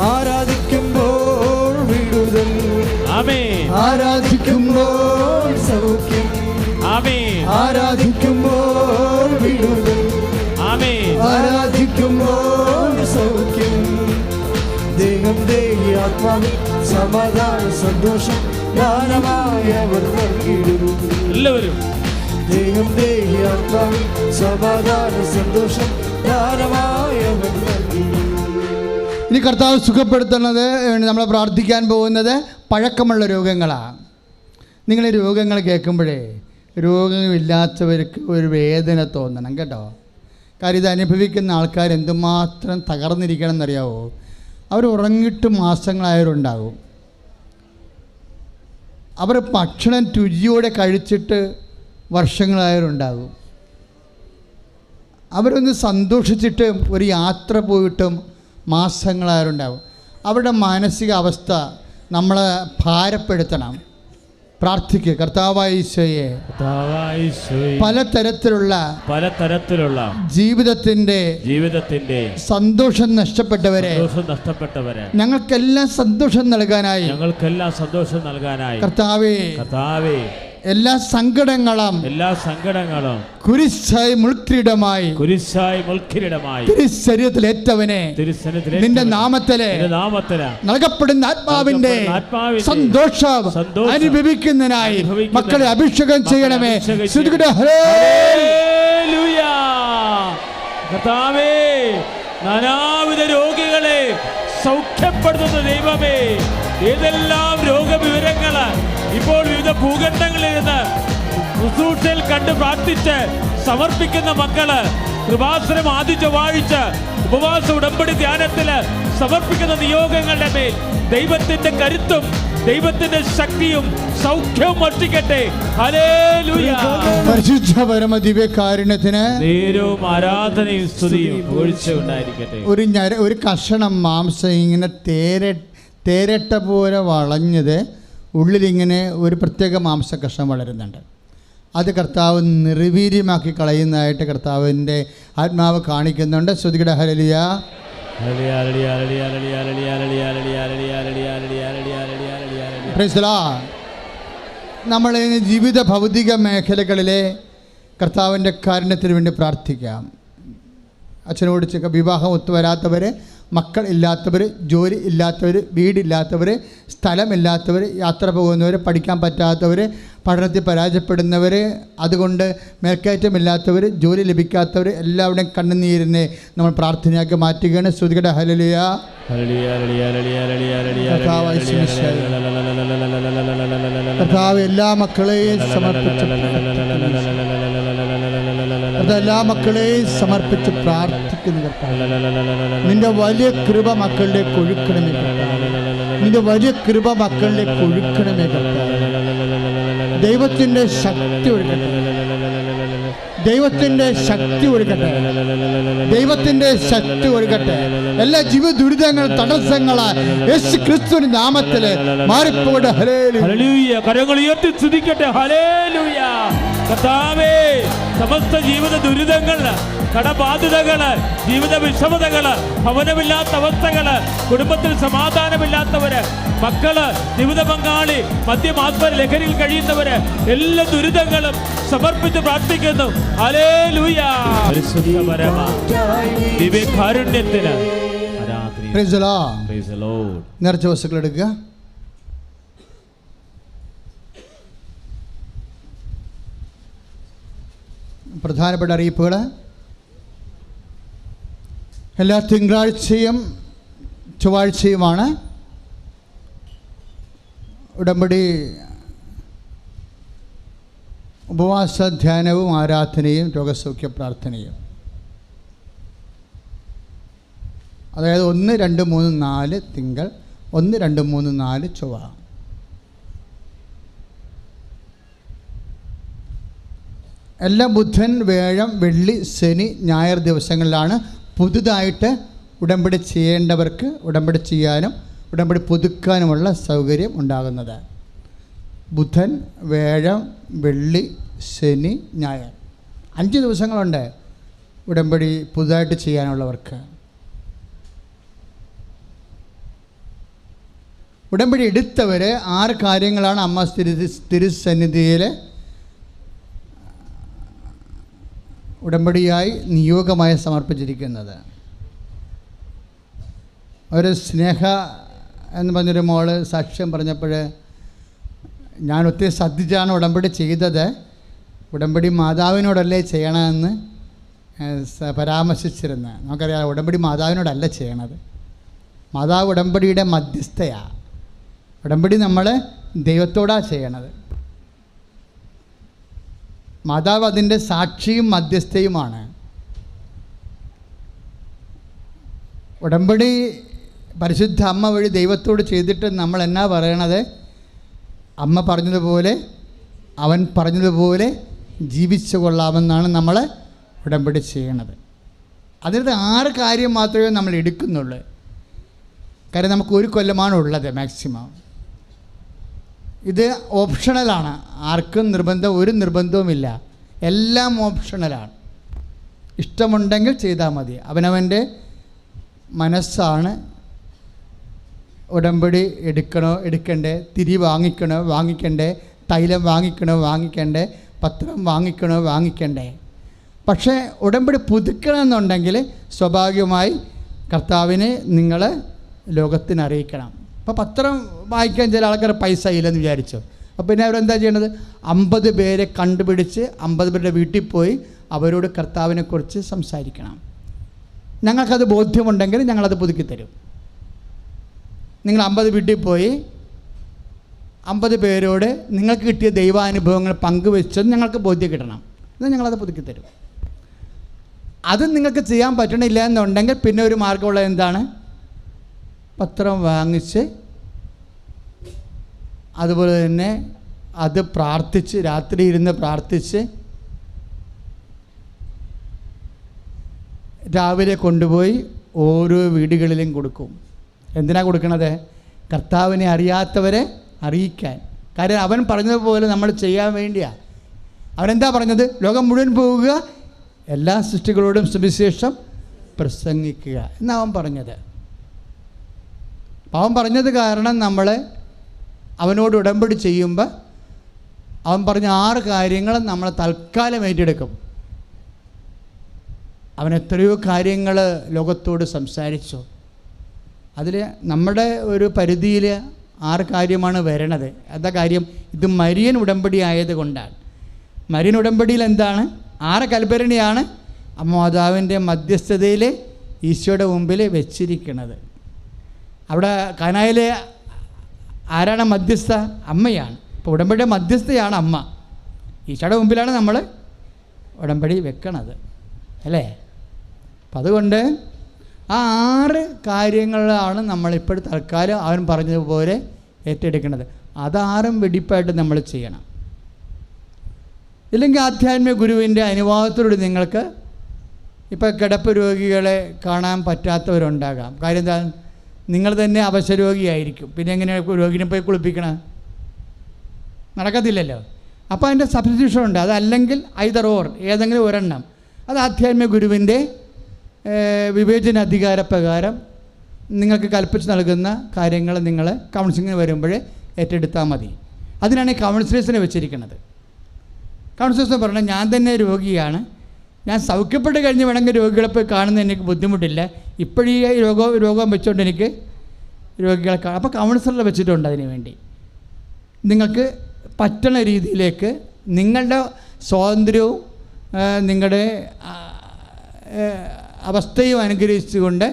Speaker 3: ആരാധിക്കുമ്പോൾ വിടുതൽ,
Speaker 2: ആമേൻ.
Speaker 3: ആരാധിക്കുമ്പോൾ സൗഖ്യം,
Speaker 2: ആമേൻ.
Speaker 3: ആരാധിക്കുമ്പോൾ വിടുതൽ,
Speaker 2: ആമേൻ.
Speaker 3: ആരാധിക്കുമ്പോൾ സൗഖ്യം. ദേഹം ആത്മാവിൽ സമാധാന സന്തോഷം ദാനമായി അവർ നൽകിയിടുന്നു.
Speaker 2: എല്ലാവരും
Speaker 3: ദേഹം ദേഹി ആത്മാവിൽ സമാധാന സന്തോഷം ദാനമായി അവർ നൽകിയിടുന്നു.
Speaker 1: ഇനി കർത്താവ് സുഖപ്പെടുത്തുന്നത് നമ്മൾ പ്രാർത്ഥിക്കാൻ പോകുന്നത് പഴക്കമുള്ള രോഗങ്ങളാണ്. നിങ്ങൾ ഈ രോഗങ്ങൾ കേൾക്കുമ്പോഴേ രോഗമില്ലാത്തവർക്ക് ഒരു വേദന തോന്നണം കേട്ടോ. കാര്യം ഇത് അനുഭവിക്കുന്ന ആൾക്കാർ എന്തുമാത്രം തകർന്നിരിക്കണം എന്നറിയാവോ. അവർ ഉറങ്ങിയിട്ട് മാസങ്ങളായവരുണ്ടാകും. അവർ ഭക്ഷണം രുചിയോടെ കഴിച്ചിട്ട് വർഷങ്ങളായവരുണ്ടാകും. അവരൊന്ന് സന്തോഷിച്ചിട്ട് ഒരു യാത്ര പോയിട്ടും മാസങ്ങളായവരുണ്ടാകും. അവരുടെ മാനസിക അവസ്ഥ നമ്മളെ ഭാരപ്പെടുത്തണം. പ്രാർത്ഥിക്കുക. കർത്താവായ ഈശോയെ, പലതരത്തിലുള്ള ജീവിതത്തിന്റെ സന്തോഷം നഷ്ടപ്പെട്ടവരെ ഞങ്ങൾക്കെല്ലാം സന്തോഷം നൽകാനായി കർത്താവേ എല്ലാ സങ്കടങ്ങളും കുരിശായി മുൾക്കിരീടമായി തിരുശരീരത്തിലേറ്റവനെ നിന്റെ നാമത്തിലെ നൽകപ്പെടുന്ന ആത്മാവിന്റെ സന്തോഷം അനുഭവിക്കുന്നതിനായി മക്കളെ അഭിഷേകം ചെയ്യണമേ.
Speaker 2: കർത്താവേ, നാനാവിധ രോഗികളെ സൗഖ്യപ്പെടുത്തുന്ന ദൈവമേ, ഏതെല്ലാം രോഗവിവരങ്ങള് ഇപ്പോൾ വിവിധ ഭൂഖണ്ഡങ്ങളിൽ നിന്ന് ശുശ്രൂഷയിൽ കണ്ട് പ്രാർത്ഥിച്ച് സമർപ്പിക്കുന്ന മക്കള് കൃപാസനം ആദ്യ ചൊവ്വാഴ്ച ഉപവാസ ഉടമ്പടി ധ്യാനത്തില് സമർപ്പിക്കുന്ന നിയോഗങ്ങളുടെ മേൽ ദൈവത്തിന്റെ കരുത്തും ദൈവത്തിന്റെ ശക്തിയും സൗഖ്യവും വർഷിക്കട്ടെ. ഹല്ലേലൂയ.
Speaker 1: പരിശുദ്ധ പരമ ദിവ്യകാരുണ്യത്തിന് നേരവും
Speaker 2: ആരാധനയും സ്തുതിയും പുകഴ്ച ഉണ്ടായിരിക്കട്ടെ.
Speaker 1: ഒരു കഷണം മാംസം ഇങ്ങനെ തേരട്ട പോലെ വളഞ്ഞത് ഉള്ളിലിങ്ങനെ ഒരു പ്രത്യേക മാംസ കഷ്ണം വളരുന്നുണ്ട്. അത് കർത്താവ് നിർവീര്യമാക്കി കളയുന്നതായിട്ട് കർത്താവിൻ്റെ ആത്മാവ് കാണിക്കുന്നുണ്ട്. ശ്രുതികട ഹല്ലേലൂയ. നമ്മൾ ജീവിത ഭൗതിക മേഖലകളിലെ കർത്താവിൻ്റെ കാരുണ്യത്തിന് വേണ്ടി പ്രാർത്ഥിക്കാം. അച്ഛനോട് വിവാഹം ഒത്തുവരാത്തവർ, മക്കൾ ഇല്ലാത്തവർ, ജോലി ഇല്ലാത്തവർ, വീടില്ലാത്തവർ, സ്ഥലമില്ലാത്തവർ, യാത്ര പോകുന്നവർ, പഠിക്കാൻ പറ്റാത്തവർ, പഠനത്തിൽ പരാജയപ്പെടുന്നവർ, അതുകൊണ്ട് മേൽക്കയറ്റമില്ലാത്തവർ, ജോലി ലഭിക്കാത്തവർ, എല്ലാവരുടെയും കണ്ണുനീരിനെ നമ്മൾ പ്രാർത്ഥനയാക്കി മാറ്റുകയാണ്. ശ്രുതികട ഹല്ലേലൂയ. കർത്താവ് എല്ലാ മക്കളെയും സമർപ്പിച്ച് പ്രാർത്ഥിക്കുന്നു. നിന്റെ വലിയ കൃപ മക്കളിലേക്ക് ഒഴുക്കണമേ. നിന്റെ വലിയ കൃപ മക്കളിലേക്ക് ഒഴുക്കണമേ. ദൈവത്തിന്റെ ശക്തി ഒഴുകട്ടെ. ദൈവത്തിന്റെ ശക്തി ഒഴുകട്ടെ. ദൈവത്തിന്റെ ശക്തി ഒഴുകട്ടെ. എല്ലാ ജീവിത ദുരിതങ്ങൾ, തടസ്സങ്ങള് യേശു ക്രിസ്തുവിന്റെ നാമത്തില് മാറിപ്പോകട്ടെ.
Speaker 2: ഹല്ലേലൂയ. കരങ്ങൾ ഉയർത്തി സ്തുതിക്കട്ടെ. ഹല്ലേലൂയ. കർത്താവേ, സമസ്ത ജീവിത ദുരിതങ്ങള്, കടബാധിതകള്, ജീവിത വിഷമതകള്, ഭവനമില്ലാത്ത അവസ്ഥകള്, കുടുംബത്തിൽ സമാധാനമില്ലാത്തവര്, മക്കള്, ജീവിത പങ്കാളി, മദ്യമാത്മ ലഹരിയിൽ കഴിയുന്നവര്, എല്ലാ ദുരിതങ്ങളും സമർപ്പിച്ച് പ്രാർത്ഥിക്കുന്നു. ഹല്ലേലൂയ. പരിശുദ്ധ പരമ ദിവ്യകാരുണ്യത്തിന്
Speaker 1: നേർച്ച വസ്തുക്കൾ എടുക്കുക. പ്രധാനപ്പെട്ട അറിയിപ്പുകൾ. എല്ലാ തിങ്കളാഴ്ചയും ചൊവ്വാഴ്ചയുമാണ് ഉടമ്പടി ഉപവാസ ധ്യാനവും ആരാധനയും രോഗസൗഖ്യ പ്രാർത്ഥനയും. അതായത് 1, 2, 3, 4 തിങ്കൾ, 1, 2, 3, 4 ചൊവ്വ. എല്ലാ ബുധൻ, വ്യാഴം, വെള്ളി, ശനി, ഞായർ ദിവസങ്ങളിലാണ് പുതുതായിട്ട് ഉടമ്പടി ചെയ്യേണ്ടവർക്ക് ഉടമ്പടി ചെയ്യാനും ഉടമ്പടി പുതുക്കാനുമുള്ള സൗകര്യം ഉണ്ടാകുന്നത്. ബുധൻ, വ്യാഴം, വെള്ളി, ശനി, ഞായർ 5 ദിവസങ്ങളുണ്ട് ഉടമ്പടി പുതുതായിട്ട് ചെയ്യാനുള്ളവർക്ക്. ഉടമ്പടി എടുത്തവർ 6 കാര്യങ്ങളാണ് അമ്മ തിരുസന്നിധിയിൽ ഉടമ്പടിയായി നിയോഗമായി സമർപ്പിച്ചിരിക്കുന്നത്. ഒരു സ്നേഹ എന്ന് പറഞ്ഞൊരു മോള് സാക്ഷ്യം പറഞ്ഞപ്പോൾ ഞാൻ ഒത്തിരി ശ്രദ്ധിച്ചാണ് ഉടമ്പടി ചെയ്തത്, ഉടമ്പടി മാതാവിനോടല്ലേ ചെയ്യണമെന്ന് പരാമർശിച്ചിരുന്നത്. നമുക്കറിയാം ഉടമ്പടി മാതാവിനോടല്ല ചെയ്യണത്, മാതാവ് ഉടമ്പടിയുടെ മധ്യസ്ഥയാണ്. ഉടമ്പടി നമ്മൾ ദൈവത്തോടാണ് ചെയ്യണത്. മാതാവ് അതിൻ്റെ സാക്ഷിയും മധ്യസ്ഥയുമാണ്. ഉടമ്പടി പരിശുദ്ധ അമ്മ വഴി ദൈവത്തോട് ചെയ്തിട്ട് നമ്മൾ എന്നാ പറയണത്? അമ്മ പറഞ്ഞതുപോലെ അവൻ പറഞ്ഞതുപോലെ ജീവിച്ചു കൊള്ളാമെന്നാണ് നമ്മൾ ഉടമ്പടി ചെയ്യണത്. അതിനകത്ത് 6 കാര്യം മാത്രമേ നമ്മൾ എടുക്കുന്നുള്ളൂ. കാര്യം നമുക്ക് 1 കൊല്ലമാണ് ഉള്ളത് മാക്സിമം. ഇത് ഓപ്ഷണലാണ്, ആർക്കും ഒരു നിർബന്ധവുമില്ല, എല്ലാം ഓപ്ഷണലാണ്. ഇഷ്ടമുണ്ടെങ്കിൽ ചെയ്താൽ മതി. അവനവൻ്റെ മനസ്സാണ് ഉടമ്പടി എടുക്കണോ എടുക്കണ്ടേ, തിരി വാങ്ങിക്കണോ വാങ്ങിക്കണ്ടേ, തൈലം വാങ്ങിക്കണോ വാങ്ങിക്കണ്ടേ, പത്രം വാങ്ങിക്കണോ വാങ്ങിക്കണ്ടേ. പക്ഷേ ഉടമ്പടി പുതുക്കണമെന്നുണ്ടെങ്കിൽ സ്വാഭാവികമായി കർത്താവിനെ നിങ്ങൾ ലോകത്തിന് അറിയിക്കണം. അപ്പോൾ പത്രം വായിക്കാൻ ചില ആൾക്കാർ പൈസ ഇല്ലെന്ന് വിചാരിച്ചു. അപ്പോൾ പിന്നെ അവരെന്താ ചെയ്യേണ്ടത്? 50 പേരെ കണ്ടുപിടിച്ച് 50 പേരുടെ വീട്ടിൽ പോയി അവരോട് കർത്താവിനെക്കുറിച്ച് സംസാരിക്കണം. ഞങ്ങൾക്കത് ബോധ്യമുണ്ടെങ്കിൽ ഞങ്ങളത് പുതുക്കി തരും. നിങ്ങൾ 50 വീട്ടിൽ പോയി 50 പേരോട് നിങ്ങൾക്ക് കിട്ടിയ ദൈവാനുഭവങ്ങൾ പങ്കുവെച്ചത് ഞങ്ങൾക്ക് ബോധ്യം കിട്ടണം, എന്നാൽ ഞങ്ങളത് പുതുക്കി തരും. അത് നിങ്ങൾക്ക് ചെയ്യാൻ പറ്റണില്ല എന്നുണ്ടെങ്കിൽ പിന്നെ ഒരു മാർഗമുള്ളത് എന്താണ്? പത്രം വാങ്ങിച്ച് അതുപോലെ തന്നെ അത് പ്രാർത്ഥിച്ച് രാത്രി ഇരുന്ന് പ്രാർത്ഥിച്ച് രാവിലെ കൊണ്ടുപോയി ഓരോ വീടുകളിലും കൊടുക്കും. എന്തിനാണ് കൊടുക്കണത്? കർത്താവിനെ അറിയാത്തവരെ അറിയിക്കാൻ. കാര്യം അവൻ പറഞ്ഞതുപോലെ നമ്മൾ ചെയ്യാൻ വേണ്ടിയാണ്. അവനെന്താ പറഞ്ഞത്? ലോകം മുഴുവൻ പോവുക, എല്ലാ സൃഷ്ടികളോടും സുവിശേഷം പ്രസംഗിക്കുക എന്നവൻ പറഞ്ഞത്. അവൻ പറഞ്ഞത് കാരണം നമ്മൾ അവനോട് ഉടമ്പടി ചെയ്യുമ്പോൾ അവൻ പറഞ്ഞ 6 കാര്യങ്ങളും നമ്മൾ തൽക്കാലം ഏറ്റെടുക്കും. അവൻ എത്രയോ കാര്യങ്ങൾ ലോകത്തോട് സംസാരിച്ചു. അതിൽ നമ്മുടെ ഒരു പരിധിയിൽ 6 കാര്യമാണ് വരണത്. എന്താ കാര്യം? ഇത് മരിയൻ ഉടമ്പടി ആയതുകൊണ്ടാണ്. മരിയൻ ഉടമ്പടിയിൽ എന്താണ്? 6 കൽപ്പനയാണ് മാതാവിൻ്റെ മധ്യസ്ഥതയിൽ ഈശോയുടെ മുമ്പിൽ വെച്ചിരിക്കുന്നത്. അവിടെ കാനായിലെ ആരാണ് മധ്യസ്ഥ? അമ്മയാണ്. ഇപ്പോൾ ഉടമ്പടിയുടെ മധ്യസ്ഥയാണ് അമ്മ. ഈശോയുടെ മുമ്പിലാണ് നമ്മൾ ഉടമ്പടി വെക്കണത്, അല്ലേ? അപ്പം അതുകൊണ്ട് ആ 6 കാര്യങ്ങളാണ് നമ്മളിപ്പോൾ തൽക്കാലം അവൻ പറഞ്ഞതുപോലെ ഏറ്റെടുക്കുന്നത്. അത് വെടിപ്പായിട്ട് നമ്മൾ ചെയ്യണം. ഇല്ലെങ്കിൽ ആധ്യാത്മിക ഗുരുവിൻ്റെ അനുവാദത്തോട് നിങ്ങൾക്ക് ഇപ്പോൾ കിടപ്പ് രോഗികളെ കാണാൻ പറ്റാത്തവരുണ്ടാകാം. കാര്യം എന്താ? നിങ്ങൾ തന്നെ അവശരോഗിയായിരിക്കും. പിന്നെ എങ്ങനെയാണ് രോഗിനെ പോയി കുളിപ്പിക്കണം? നടക്കത്തില്ലല്ലോ. അപ്പോൾ അതിൻ്റെ സബ്സ്റ്റിറ്റ്യൂഷൻ ഉണ്ട്. അതല്ലെങ്കിൽ ഐദർ ഓർ ഏതെങ്കിലും ഒരെണ്ണം. അത് ആധ്യാത്മിക ഗുരുവിൻ്റെ വിവേചനാധികാരപ്രകാരം നിങ്ങൾക്ക് കൽപ്പിച്ച് നൽകുന്ന കാര്യങ്ങൾ നിങ്ങൾ കൗൺസിലിങ്ങിന് വരുമ്പോൾ ഏറ്റെടുത്താൽ മതി. അതിനാണ് ഈ കൗൺസിലേഴ്സിനെ വെച്ചിരിക്കുന്നത്. കൗൺസിലേഴ്സ് പറഞ്ഞാൽ ഞാൻ തന്നെ രോഗിയാണ്, ഞാൻ സൗഖ്യപ്പെട്ട് കഴിഞ്ഞ് വേണമെങ്കിൽ രോഗികളെ പോയി കാണുന്നത് എനിക്ക് ബുദ്ധിമുട്ടില്ല, ഇപ്പോഴീ രോഗം വെച്ചുകൊണ്ട് എനിക്ക് രോഗികളെ കാണാം. അപ്പോൾ കൗൺസിലറെ വെച്ചിട്ടുണ്ട് അതിന് വേണ്ടി. നിങ്ങൾക്ക് പറ്റണ രീതിയിലേക്ക് നിങ്ങളുടെ സ്വാതന്ത്ര്യവും നിങ്ങളുടെ അവസ്ഥയും അനുഗ്രഹിച്ചുകൊണ്ട്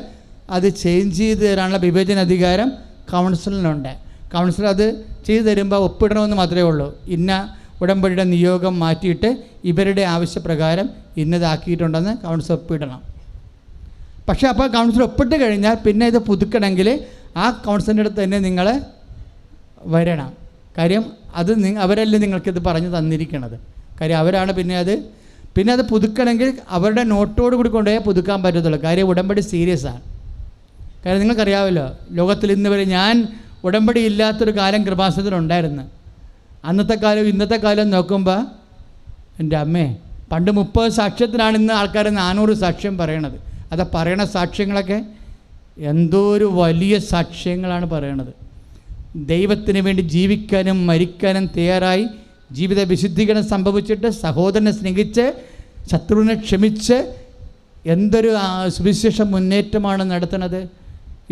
Speaker 1: അത് ചേഞ്ച് ചെയ്ത് തരാനുള്ള വിവേചനാധികാരം കൗൺസിലിനുണ്ട്. കൗൺസിലർ അത് ചെയ്തു തരുമ്പോൾ ഒപ്പിടണമെന്ന് മാത്രമേ ഉള്ളൂ. ഇന്ന ഉടമ്പടിയുടെ നിയോഗം മാറ്റിയിട്ട് ഇവരുടെ ആവശ്യപ്രകാരം ഇന്നതാക്കിയിട്ടുണ്ടെന്ന് കൗൺസിലർ ഒപ്പിടണം. പക്ഷേ അപ്പോൾ കൗൺസിലർ ഒപ്പിട്ട് കഴിഞ്ഞാൽ പിന്നെ ഇത് പുതുക്കണമെങ്കിൽ ആ കൗൺസിലറിൻ്റെ അടുത്ത് തന്നെ നിങ്ങൾ വരണം. കാര്യം അത് അവരല്ലേ നിങ്ങൾക്കിത് പറഞ്ഞു തന്നിരിക്കണത്. കാര്യം അവരാണ് പിന്നെ അത് പുതുക്കണമെങ്കിൽ അവരുടെ നോട്ടോട് കൂടി കൊണ്ടുപോയാൽ പുതുക്കാൻ പറ്റത്തുള്ളൂ. കാര്യം ഉടമ്പടി സീരിയസ് ആണ്. കാര്യം നിങ്ങൾക്കറിയാമല്ലോ, ലോകത്തിൽ ഇന്ന് വരെ ഞാൻ ഉടമ്പടി ഇല്ലാത്തൊരു കാലം കൃപാസനത്തിലുണ്ടായിരുന്നു. അന്നത്തെ കാലം ഇന്നത്തെ കാലം നോക്കുമ്പോൾ എൻ്റെ അമ്മേ, പണ്ട് 30 സാക്ഷ്യത്തിനാണ് ഇന്ന് ആൾക്കാർ 400 സാക്ഷ്യം പറയണത്. അത് പറയണ സാക്ഷ്യങ്ങളൊക്കെ എന്തോ ഒരു വലിയ സാക്ഷ്യങ്ങളാണ് പറയണത്. ദൈവത്തിന് വേണ്ടി ജീവിക്കാനും മരിക്കാനും തയ്യാറായി ജീവിത വിശുദ്ധീകരണം സംഭവിച്ചിട്ട് സഹോദരനെ സ്നേഹിച്ച് ശത്രുവിനെ ക്ഷമിച്ച് എന്തൊരു സുവിശേഷ മുന്നേറ്റമാണ് നടത്തുന്നത്.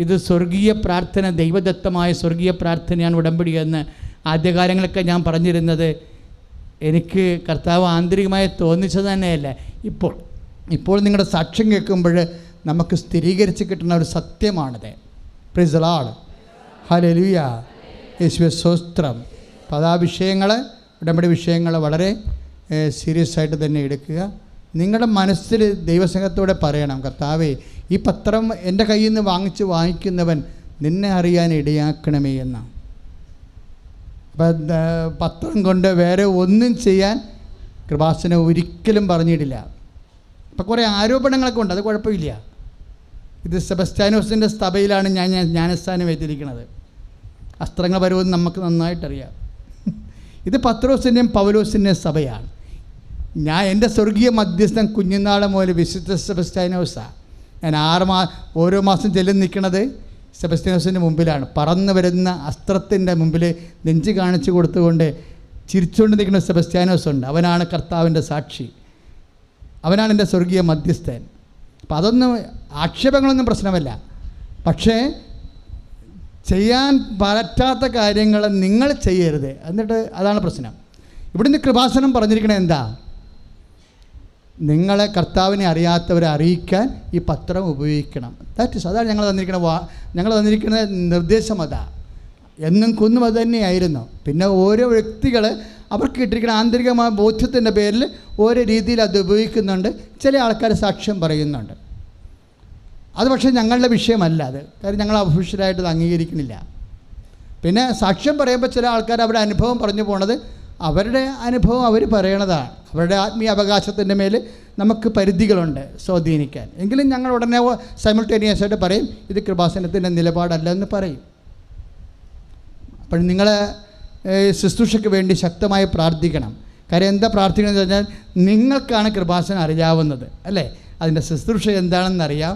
Speaker 1: ഇത് സ്വർഗീയ പ്രാർത്ഥന, ദൈവദത്തമായ സ്വർഗീയ പ്രാർത്ഥനയാണ് ഉടമ്പടി എന്ന് ആദ്യകാലങ്ങളൊക്കെ ഞാൻ പറഞ്ഞിരുന്നത് എനിക്ക് കർത്താവ് ആന്തരികമായി തോന്നിച്ചത് തന്നെയല്ല. ഇപ്പോൾ നിങ്ങളുടെ സാക്ഷ്യം കേൾക്കുമ്പോൾ നമുക്ക് സ്ഥിരീകരിച്ച് കിട്ടുന്ന ഒരു സത്യമാണിത്. പ്രൈസ് ദി ലോർഡ്, ഹല്ലേലൂയ, യേശുവേ സ്തോത്രം. അപ്പോൾ അതാ വിഷയങ്ങൾ, ഉടമ്പടി വിഷയങ്ങൾ വളരെ സീരിയസ് ആയിട്ട് തന്നെ എടുക്കുക. നിങ്ങളുടെ മനസ്സിൽ ദൈവസ്നേഹത്തോടെ പറയണം, കർത്താവേ ഈ പത്രം എൻ്റെ കയ്യിൽ നിന്ന് വാങ്ങിക്കുന്നവൻ നിന്നെ അറിയാൻ ഇടയാക്കണമേ എന്നാണ്. അപ്പം പത്രം കൊണ്ട് വേറെ ഒന്നും ചെയ്യാൻ കൃപാസനം ഒരിക്കലും പറഞ്ഞിട്ടില്ല. അപ്പം കുറേ ആരോപണങ്ങളൊക്കെ ഉണ്ട്, അത് കുഴപ്പമില്ല. ഇത് സെബസ്ത്യാനോസിൻ്റെ സഭയിലാണ് ഞാൻ ജ്ഞാനസ്ഥാനം ഏറ്റിരിക്കുന്നത്. അസ്ത്രങ്ങൾ വരുമെന്ന് നമുക്ക് നന്നായിട്ടറിയാം. ഇത് പത്രോസിൻ്റെയും പൗലോസിൻ്റെയും സഭയാണ്. ഞാൻ എൻ്റെ സ്വർഗീയ മധ്യസ്ഥൻ കുഞ്ഞുനാളെ മുതൽ വിശുദ്ധ സെബസ്ത്യാനോസാണ്. ഞാൻ ഓരോ മാസം ചെല്ലും നിൽക്കുന്നത് സെബസ്ത്യാനോസിൻ്റെ മുമ്പിലാണ്. പറന്നു വരുന്ന അസ്ത്രത്തിൻ്റെ മുമ്പിൽ നെഞ്ച് കാണിച്ചു കൊടുത്തുകൊണ്ട് ചിരിച്ചുകൊണ്ട് നിൽക്കുന്ന സെബസ്ത്യാനോസ് ഉണ്ട്. അവനാണ് കർത്താവിൻ്റെ സാക്ഷി, അവനാണ് എൻ്റെ സ്വർഗീയ മധ്യസ്ഥൻ. അപ്പം അതൊന്നും ആക്ഷേപങ്ങളൊന്നും പ്രശ്നമല്ല. പക്ഷേ ചെയ്യാൻ പറ്റാത്ത കാര്യങ്ങൾ നിങ്ങൾ ചെയ്യരുത്. എന്നിട്ട് അതാണ് പ്രശ്നം. ഇവിടുന്ന് കൃപാസനം പറഞ്ഞിരിക്കണത് എന്താ? നിങ്ങളെ കർത്താവിനെ അറിയാത്തവരെ അറിയിക്കാൻ ഈ പത്രം ഉപയോഗിക്കണം. അതാണ് ഞങ്ങൾ തന്നിരിക്കുന്ന നിർദ്ദേശം. അതാ എന്നും കുന്നും അത് തന്നെയായിരുന്നു. പിന്നെ ഓരോ വ്യക്തികൾ അവർക്ക് കിട്ടിയിരിക്കുന്ന ആന്തരികമായ ബോധ്യത്തിൻ്റെ പേരിൽ ഓരോ രീതിയിൽ അത് ഉപയോഗിക്കുന്നുണ്ട്. ചില ആൾക്കാർ സാക്ഷ്യം പറയുന്നുണ്ട്. അത് പക്ഷേ ഞങ്ങളുടെ വിഷയമല്ല അത്. കാര്യം ഞങ്ങൾ ഒഫീഷ്യലായിട്ട് അത് അംഗീകരിക്കുന്നില്ല. പിന്നെ സാക്ഷ്യം പറയുമ്പോൾ ചില ആൾക്കാർ അവരുടെ അനുഭവം പറഞ്ഞു പോണത് അവരുടെ അനുഭവം അവർ പറയണതാണ്. അവരുടെ ആത്മീയ അവകാശത്തിൻ്റെ മേൽ നമുക്ക് പരിധികളുണ്ട് സ്വാധീനിക്കാൻ. എങ്കിലും ഞങ്ങൾ ഉടനെ സൈമിൾട്ടേനിയസായിട്ട് പറയും ഇത് കൃപാസനത്തിൻ്റെ നിലപാടല്ല എന്ന് പറയും. അപ്പോൾ നിങ്ങൾ ശുശ്രൂഷയ്ക്ക് വേണ്ടി ശക്തമായി പ്രാർത്ഥിക്കണം. കാര്യം എന്താ പ്രാർത്ഥിക്കണമെന്ന് പറഞ്ഞാൽ നിങ്ങൾക്കാണ് കൃപാസനം അറിയാവുന്നത്, അല്ലേ? അതിൻ്റെ ശുശ്രൂഷ എന്താണെന്നറിയാം,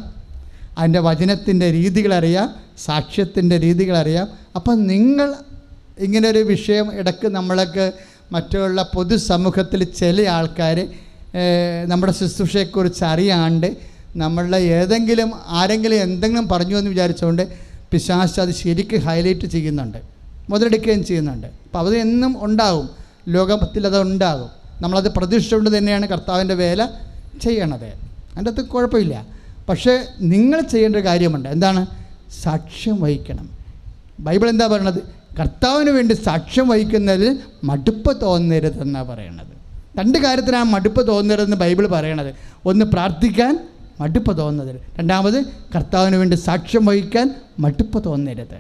Speaker 1: അതിൻ്റെ വചനത്തിൻ്റെ രീതികളറിയാം, സാക്ഷ്യത്തിൻ്റെ രീതികളറിയാം. അപ്പം നിങ്ങൾ ഇങ്ങനൊരു വിഷയം ഇടയ്ക്ക് നമ്മളൊക്കെ മറ്റുള്ള പൊതുസമൂഹത്തിൽ ചില ആൾക്കാർ നമ്മുടെ ശുശ്രൂഷയെക്കുറിച്ച് അറിയാണ്ട് നമ്മളുടെ ആരെങ്കിലും എന്തെങ്കിലും പറഞ്ഞു എന്ന് വിചാരിച്ചുകൊണ്ട് പിശാച് അത് ശരിക്കും ഹൈലൈറ്റ് ചെയ്യുന്നുണ്ട്, മുതലെടുക്കുകയും ചെയ്യുന്നുണ്ട്. അപ്പോൾ അത് എന്നും ഉണ്ടാകും, ലോകത്തിൽ അത് ഉണ്ടാകും. നമ്മളത് പ്രതീക്ഷിച്ചുകൊണ്ട് തന്നെയാണ് കർത്താവിൻ്റെ വേല ചെയ്യണത്. അതിൻ്റെ അകത്ത് കുഴപ്പമില്ല. പക്ഷേ നിങ്ങൾ ചെയ്യേണ്ട ഒരു കാര്യമുണ്ട്. എന്താണ്? സാക്ഷ്യം വഹിക്കണം. ബൈബിൾ എന്താ പറയണത്? കർത്താവിന് വേണ്ടി സാക്ഷ്യം വഹിക്കുന്നതിൽ മടുപ്പ് തോന്നരുതെന്നാണ് പറയണത്. രണ്ട് കാര്യത്തിനാണ് മടുപ്പ് തോന്നരുതെന്ന് ബൈബിൾ പറയണത്. ഒന്ന്, പ്രാർത്ഥിക്കാൻ മടുപ്പ് തോന്നരുത്. രണ്ടാമത്, കർത്താവിന് വേണ്ടി സാക്ഷ്യം വഹിക്കാൻ മടുപ്പ് തോന്നരുത്.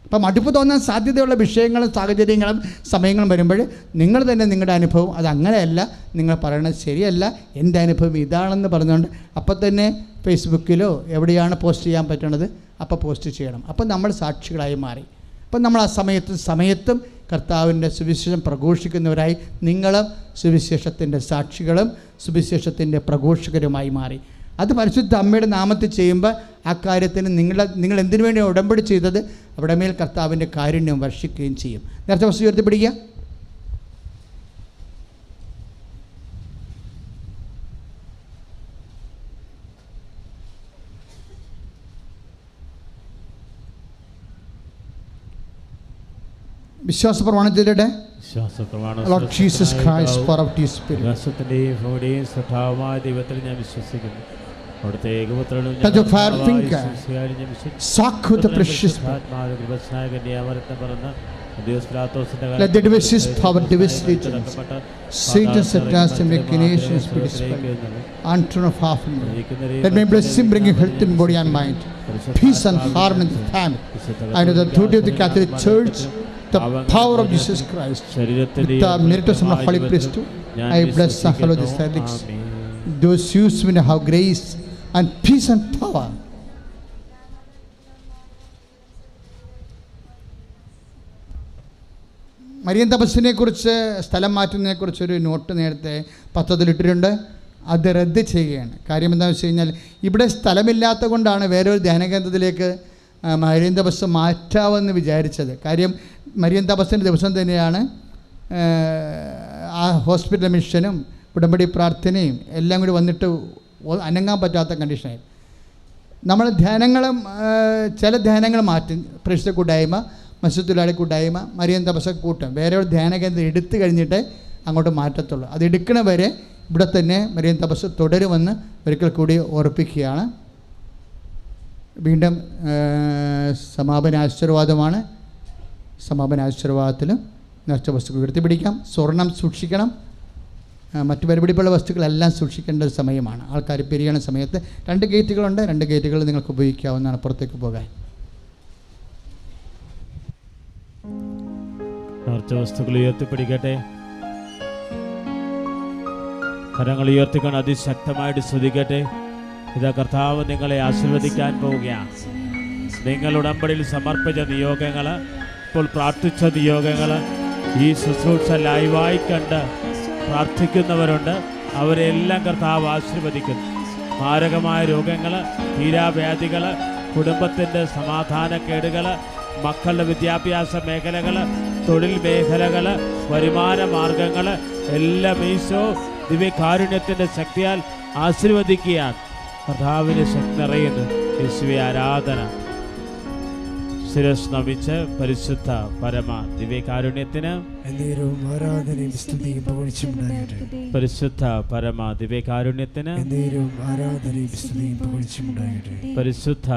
Speaker 1: അപ്പം മടുപ്പ് തോന്നാൻ സാധ്യതയുള്ള വിഷയങ്ങളും സാഹചര്യങ്ങളും സമയങ്ങളും വരുമ്പോൾ നിങ്ങൾ തന്നെ നിങ്ങളുടെ അനുഭവം അതങ്ങനെയല്ല, നിങ്ങൾ പറയണത് ശരിയല്ല, എൻ്റെ അനുഭവം ഇതാണെന്ന് പറഞ്ഞുകൊണ്ട് അപ്പം തന്നെ ഫേസ്ബുക്കിലോ എവിടെയാണ് പോസ്റ്റ് ചെയ്യാൻ പറ്റണത് അപ്പോൾ പോസ്റ്റ് ചെയ്യണം. അപ്പം നമ്മൾ സാക്ഷികളായി മാറി. അപ്പം നമ്മൾ ആ സമയത്തും കർത്താവിൻ്റെ സുവിശേഷം പ്രഘോഷിക്കുന്നവരായി നിങ്ങളും സുവിശേഷത്തിൻ്റെ സാക്ഷികളും സുവിശേഷത്തിൻ്റെ പ്രഘോഷകരുമായി മാറി. അത് പരിശുദ്ധ അമ്മയുടെ നാമത്തിൽ ചെയ്യുമ്പോൾ ആ കാര്യത്തിന് നിങ്ങൾ എന്തിനു വേണ്ടി ഉടമ്പടി ചെയ്തത് അവിടെ മേൽ കർത്താവിൻ്റെ കാരുണ്യം വർഷിക്കുകയും ചെയ്യും. നേരത്തെ വസ്തു ഉയർത്തിപ്പിടിക്കുക. വിശ്വാസ പ്രമാണം ചെയ്തിട്ട് Lord Jesus Christ, pour out your spirit. Touch your fire finger. Soak with the precious blood. Let the devices power device regions. Satan's attacks and machinations be dispelled. Unto of half. Let me bless him, bringing health in body and mind, peace and harmony in the family. I know the authority of the Catholic Church, the power of Jesus Christ, with the miracles of the Holy Priesthood, I bless and follow these relics. Those who will have grace and peace and power. Marian തപസ്സിനെ കുറിച്ച്, സ്ഥലം മാറ്റുന്നതിനെ കുറിച്ചൊരു not നേരത്തെ പത്രത്തിലിട്ടിട്ടുണ്ട്. അത് റദ്ദ് ചെയ്യുകയാണ്. കാര്യം എന്താണെന്ന് വെച്ച് കഴിഞ്ഞാൽ ഇവിടെ സ്ഥലമില്ലാത്ത കൊണ്ടാണ് വേറൊരു ധ്യാനകേന്ദ്രത്തിലേക്ക് മരിയൻ തപസ് മാറ്റാമെന്ന് വിചാരിച്ചത്. കാര്യം മരിയൻ തപസ്സിൻ്റെ ദിവസം തന്നെയാണ് ആ ഹോസ്പിറ്റൽ മിഷനും ഉടമ്പടി പ്രാർത്ഥനയും എല്ലാം കൂടി വന്നിട്ട് അനങ്ങാൻ പറ്റാത്ത കണ്ടീഷനായി. നമ്മൾ ധ്യാനങ്ങളും ചില ധ്യാനങ്ങൾ മാറ്റും. പ്രേക്ഷിത കൂട്ടായ്മ, മത്സ്യത്തൊഴിലാളി കൂട്ടായ്മ, മരിയൻ തപസ്സ കൂട്ടം വേറെ ഒരു ധ്യാന കേന്ദ്രം എടുത്തു കഴിഞ്ഞിട്ട് അങ്ങോട്ട് മാറ്റത്തുള്ളൂ. അത് എടുക്കണ വരെ ഇവിടെ തന്നെ മരിയൻ തപസ്സ് തുടരുമെന്ന് ഒരിക്കൽ കൂടി ഓർപ്പിക്കുകയാണ്. വീണ്ടും സമാപന ആശീർവാദമാണ്. സമാപന ആശീർവാദത്തിലും നേർച്ച വസ്തുക്കൾ ഉയർത്തിപ്പിടിക്കാം. സ്വർണം സൂക്ഷിക്കണം. മറ്റു പരിപിടിപ്പുള്ള വസ്തുക്കളെല്ലാം സൂക്ഷിക്കേണ്ട ഒരു സമയമാണ്. ആൾക്കാർ പിരിയണ സമയത്ത് 2 ഗേറ്റുകളുണ്ട്. 2 ഗേറ്റുകൾ നിങ്ങൾക്ക് ഉപയോഗിക്കാവുന്നതാണ് പുറത്തേക്ക് പോകാൻ.
Speaker 2: നേർച്ച വസ്തുക്കൾ ഉയർത്തിപ്പിടിക്കട്ടെ. കരങ്ങൾ ഉയർത്തിക്കൊണ്ട് അതിശക്തമായിട്ട് സ്തുതിക്കട്ടെ. ഇതാ കർത്താവ് നിങ്ങളെ ആശീർവദിക്കാൻ പോവുകയാണ്. നിങ്ങൾ ഉടമ്പടിയിൽ സമർപ്പിച്ച നിയോഗങ്ങൾ, ഇപ്പോൾ പ്രാർത്ഥിച്ച നിയോഗങ്ങൾ, ഈ ശുശ്രൂഷ ലൈവായി കണ്ട് പ്രാർത്ഥിക്കുന്നവരുണ്ട്. അവരെല്ലാം കർത്താവ് ആശീർവദിക്കുന്നു. മാരകമായ രോഗങ്ങൾ, തീരാവ്യാധികൾ, കുടുംബത്തിൻ്റെ സമാധാനക്കേടുകൾ, മക്കളുടെ വിദ്യാഭ്യാസ മേഖലകൾ, തൊഴിൽ മേഖലകൾ, വരുമാന മാർഗങ്ങൾ എല്ലാം ഈശോ ദിവ്യകാരുണ്യത്തിൻ്റെ ശക്തിയാൽ ആശീർവദിക്കുകയാണ്. കർത്താവിൻ്റെ ശക്തി നിറയുന്നു. യേശുവേ ആരാധന. ശിരസ് നമിച്ച് പരിശുദ്ധ പരമ ദിവ്യകാരുണ്യത്തിന്
Speaker 3: ആരാധനയും സ്തുതിയും പുകഴ്ചയുണ്ടാകട്ടെ.
Speaker 2: പരിശുദ്ധ പരമ ദിവ്യകാരുണ്യത്തിന്
Speaker 3: ആരാധനയും സ്തുതിയും പുകഴ്ചയുണ്ടാകട്ടെ.
Speaker 2: പരിശുദ്ധ